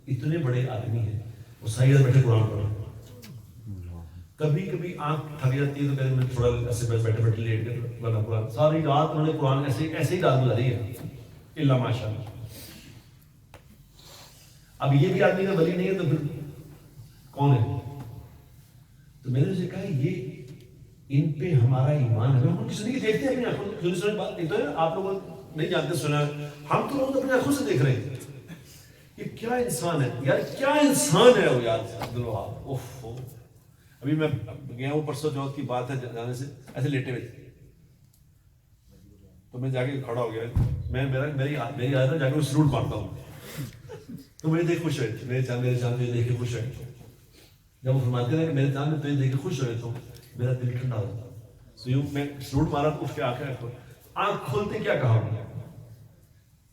اتنے بڑے آدمی ہیں وہ ساری رات بیٹھے قرآن پڑھ رہے ہیں. کبھی آنکھ تھک جاتی ہے تو کہتے میں تھوڑا ایسے بیٹھے لیٹ کر ورنہ قرآن، ساری رات انہوں نے قرآن ایسے ہی رات گزاری ہے الا ماشاء اللہ. اب یہ بھی آدمی کا ولی نہیں ہے تو پھر کون ہے؟ تو میں نے اسے کہا یہ ان پہ ہمارا ایمان ہے. ہم کسی زندگی دیکھتے ہیں اپنی آنکھوں سے، بات نہیں تو آپ لوگ نہیں جانتے سنا، ہم تو لوگ اپنی آنکھوں سے دیکھ رہے ہیں. یہ کیا انسان ہے یار، کیا انسان ہے وہ یار عبد الوہاب. ابھی میں گیا ہوں پرسوں چوتھ کی بات ہے، جانے سے ایسے لیٹے ہوئے تھے تو میں جا کے کھڑا ہو گیا. میری عادت ہے جا کے سلوٹ مارتا ہوں تو مجھے دیکھ خوش ہوئے تھے. میرے چاند مجھے دیکھ کے خوش ہوئے. جب وہ فرماتے ہیں کہ میرے چاند میں تجھے دیکھ کے خوش ہوئے تو میرا دل ٹھنڈا ہو جاتا. تو یوں میں سلوٹ مارا تو اس کے آنکھ کھولتے کیا کہا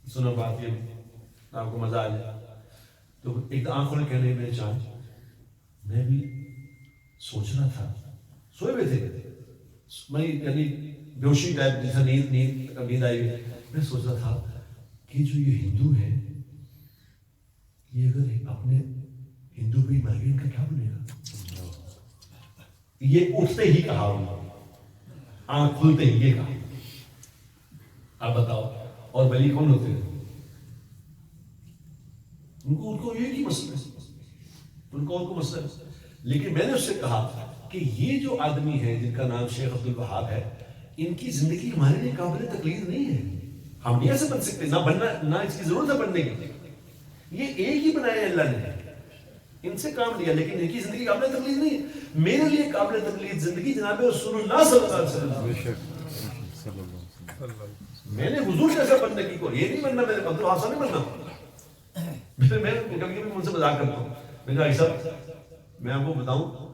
سنو بات یہ آپ کو مزہ آ جائے. تو ایک تو آنکھ کھولے کہنے میرے چاند میں بھی سوچ رہا تھا، سوئے ہوئے تھے میں یعنی بیوشی ٹائپ جیسا نیند آئی. میں سوچ رہا تھا کہ جو یہ ہندو ہے یہ اگر اپنے ہندو پہ ہی مر گئے ان کا کیا بنے گا. یہ اٹھتے ہی کہا، آنکھ کھلتے ہی یہ کہا. آپ بتاؤ اور ولی کون ہوتے ہیں؟ ان کو یہ کی مسئلہ ہے، ان کو مسئلہ ہے. لیکن میں نے اس سے کہا کہ یہ جو آدمی ہے جن کا نام شیخ عبد الوہاب ہے، ان کی زندگی ہمارے لیے قابل تقلید نہیں ہے. ہم نہیں ایسے بن سکتے، نہ اس کی ضرورت ہے بننے کی. یہ ایک ہی بنایا اللہ نے، ان سے کام لیا، لیکن ان کی زندگی قابل تقلید نہیں ہے. میرے لیے قابل تقلید زندگی جناب رسول اللہ صلی اللہ علیہ وسلم. میں نے حضور جیسا بننے کی کوئی یہ نہیں بننا، میرے عبد الوہاب صاحب نہیں بننا. میں کبھی ان سے مذاق کرتا ہوں. میں کہا ایسا میں آپ کو بتاؤں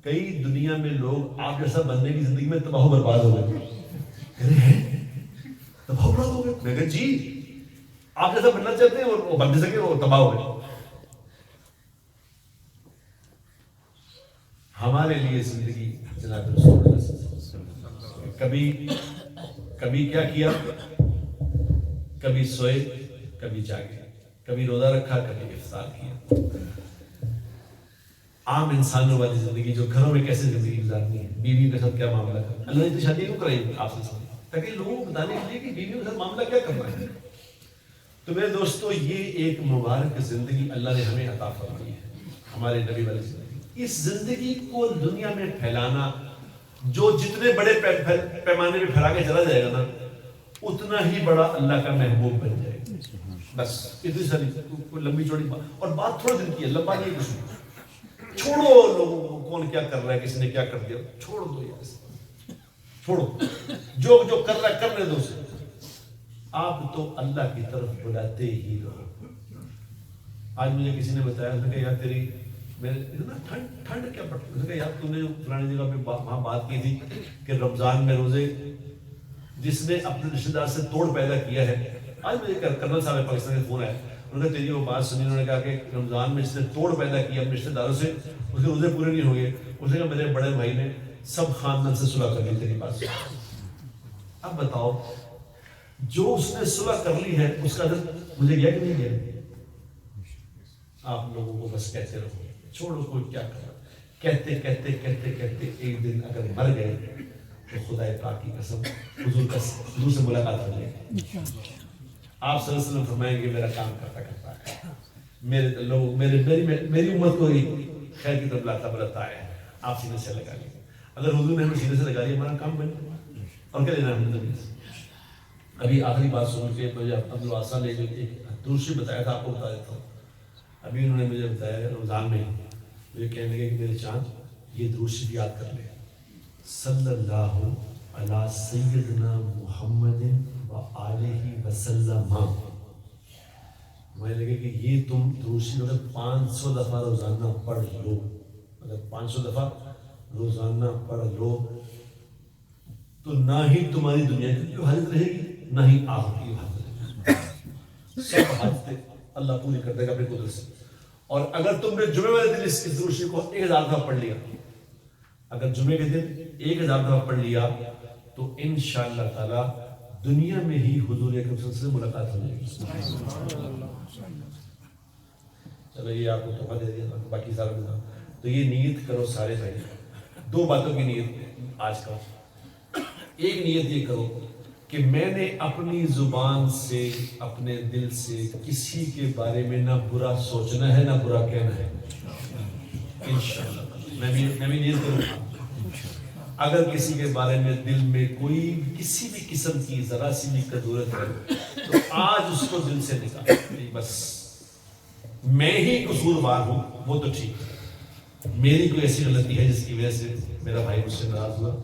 کئی دنیا میں لوگ آپ جیسا بننے کی زندگی میں تباہ و برباد ہو گئے. تباہ و برباد ہو گئے. میں کہا جی آپ جیسا بننا چاہتے ہیں اور وہ بن نہیں سکے، وہ تباہ ہو گئے. ہمارے لیے زندگی جناب رسول اللہ صلی اللہ علیہ وسلم. کبھی کیا کیا؟ کبھی سوئے، کبھی جاگے، کبھی روزہ رکھا، کبھی افطار کیا. عام انسانوں والی زندگی، جو گھروں میں کیسے زندگی گزارنی ہے، بیوی کے ساتھ کیا معاملہ کرنا. اللہ نے تو شادی کیوں کرائی آپ سے، تاکہ لوگوں کو بتانے کے لیے کہ بیوی کے ساتھ معاملہ کیا کرنا ہے. تو میرے دوستو، یہ ایک مبارک زندگی اللہ نے ہمیں عطا فرمائی ہے، ہمارے نبی والی زندگی. اس زندگی کو دنیا میں پھیلانا، جو جتنے بڑے پیمانے پہ پھیلا کے چلا جائے گا نا، اتنا ہی بڑا اللہ کا محبوب بن جائے گا. بس اتنی ساری لمبی چوڑی بات، اور بات تھوڑے دن کی ہے، لمبا نہیں کچھ نہیں. چھوڑو لوگوں کو، کون کیا کر رہا ہے، کسی نے کیا کر دیا، چھوڑ دو یہ، چھوڑو جو کر رہا ہے کرنے دو اسے. آپ تو اللہ کی طرف بلاتے ہی رہو. آج مجھے کسی نے بتایا، اس نے کہا یار تیری ٹھنڈ کیا پڑتی ہے. اس نے کہا یار تم نے جو فلانی جگہ پہ وہاں بات کی تھی کہ رمضان میں روزے جس نے اپنے رشتے دار سے توڑ پیدا کیا ہے. آج مجھے کرنل صاحب ہے پاکستان کے فون آیا، انہوں نے تیری وہ بات سنی، انہوں نے کہا کہ رمضان میں جس نے توڑ پیدا کیا اپنے رشتے داروں سے، اس کے روزے پورے نہیں ہو گئے. اس نے کہا میرے بڑے بھائی نے سب خاندان سے صلح کر لی تیری بات سے. اب بتاؤ، جو اس نے صلح کر لی ہے اس کا درد مجھے گیا کہ نہیں گیا؟ آپ لوگوں کو بس کہتے رہو، چھوڑو کوئی کیا کرنا. کہتے کہتے کہتے کہتے ایک دن اگر مر گئے تو خدا پاک کی قسم حضور سے ملاقات ہو جائے گی. آپ صلی اللہ علیہ وسلم فرمائیں گے میرا کام کرتا کرتا ہے، میرے لوگ میری امت کو ہی خیر کی طرف لاتا بلاتا ہے. آپ سینے سے لگا لیں. اگر حضور نے ہمیں سینے سے لگا لیا، ہمارا کام بن گیا. اور کیا لینا ہم نے. ابھی آخری بات سن کے مجھے عبدالواسع نے جو ایک دوسری بتایا تھا، آپ کو بتا دیتا ہوں. ابھی انہوں نے مجھے بتایا رمضان میں مجھے کہنے لگے کہ میرے چاند یہ درود شریف یاد کر لے، صلی اللہ علی سیدنا محمد و آلہ وسلم. مجھے لگے کہ یہ تم درود شریف اگر 500 دفعہ روزانہ پڑھ لو، اگر 500 دفعہ روزانہ پڑھ لو تو نہ ہی تمہاری دنیا کی جو حالت رہے گی، نہ ہی آخرت کی حالت رہے گی. سب حالتیں اللہ پوری کر دے گا اپنی قدرت سے. اور اگر تم نے جمعے والے دن اس درود شریف کو 1000 دفعہ پڑھ لیا، اگر جمعے کے دن 1000 دفعہ پڑھ لیا تو انشاءاللہ تعالی دنیا میں ہی حضور اکرم صلی اللہ علیہ وسلم سے ملاقات ہو جائے گی. چلو یہ آپ کو تحفہ دے دیا، باقی سارا بتا. تو یہ نیت کرو سارے بھائی، 2 باتوں کی نیت آج کا. ایک نیت یہ کرو کہ میں نے اپنی زبان سے، اپنے دل سے کسی کے بارے میں نہ برا سوچنا ہے نہ برا کہنا ہے. انشاءاللہ میں بھی نیت کروں گا. اگر کسی کے بارے میں دل میں کوئی کسی بھی قسم کی ذرا سی بھی کدورت ہے تو آج اس کو دل سے نکال. بس میں ہی قصوروار ہوں، وہ تو ٹھیک ہے، میری کوئی ایسی غلطی ہے جس کی وجہ سے میرا بھائی مجھ سے ناراض ہوا،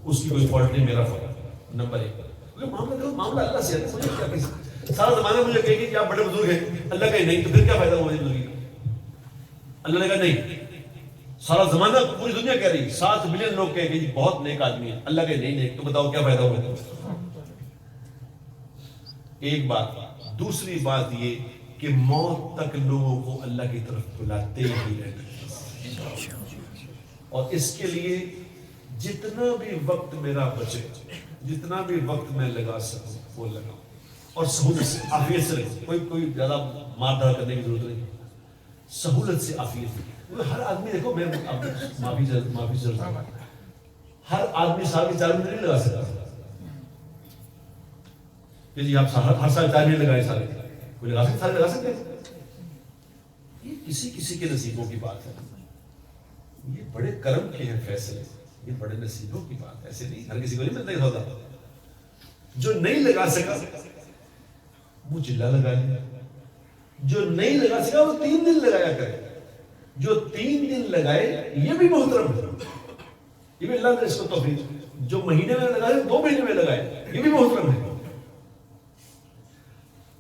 اس کی کوئی فالٹ نہیں، میرا فالٹ. نمبر 1 معاملہ اللہ سے ہے. مجھے کیا کہیں سارا زمانہ مجھے کہے کہ آپ بڑے بزرگ ہیں، اللہ کہے نہیں، تو پھر کیا فائدہ ہوا میری بزرگی کا؟ اللہ نے کہا نہیں. سارا زمانہ پوری دنیا کہہ رہی، 7 بلین لوگ کہے کہ جی بہت نیک آدمی ہے، اللہ کہے نہیں نیک، تو بتاؤ کیا فائدہ ہوا؟ ایک بات. دوسری بات یہ کہ موت تک لوگوں کو اللہ کی طرف بلاتے ہی رہنا، اور اس کے لیے جتنا بھی وقت میرا بچے، جتنا بھی وقت میں لگا سکوں وہ لگاؤں، اور سہولت سے عافیت سے رہوں. کوئی زیادہ مار دھار کرنے کی ضرورت نہیں، سہولت سے عافیت. ہر آدمی دیکھو، میں معافی چلتا ہوں، ہر آدمی سال کے 4 مہینے نہیں لگا سکتا کہ جی آپ ہر سال 4 مہینے لگائے. سارے کوئی لگا سکتے، سارے لگا سکتے. یہ کسی کے نصیبوں کی بات ہے. یہ بڑے کرم کے ہیں فیصلے، یہ بڑے نصیبوں کی بات ہے. ایسے نہیں، ہر کسی کو نہیں ملتا ہوتا. جو نہیں لگا سکا وہ چلا لگا لیا، جو نہیں لگا سکا وہ 3 دن لگایا کرے. جو 3 دن لگائے یہ بھی محترم ہے، یہ بھی اللہ نے اس کو توفیق. جو مہینے میں لگائے 2 مہینے میں لگائے یہ بھی محترم ہے.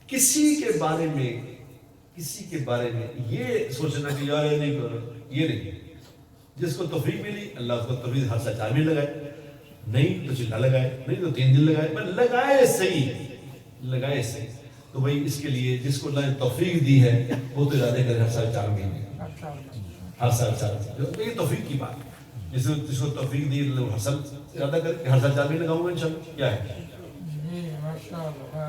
کسی کے بارے میں یہ سوچنا کہ یار یہ نہیں کرو، یہ نہیں. جس کو توفیق ملی اللہ اس کو توفیق، ہر سال 4 مہینے لگائے، نہیں تو چلا لگائے، نہیں تو 3 دن لگائے، پر لگائے صحیح. تو بھائی اس کے لیے جس کو اللہ نے توفیق دی ہے وہ تو ارادے کرے ہر سال 4 مہینے، ہر سال 4 مہینے. یہ توفیق کی بات ہے. جس کو توفیق دی ہر سال ارادہ کر کے ہر سال 4 مہینے لگاؤں گا انشاءاللہ. کیا ہے جی ماشاء اللہ.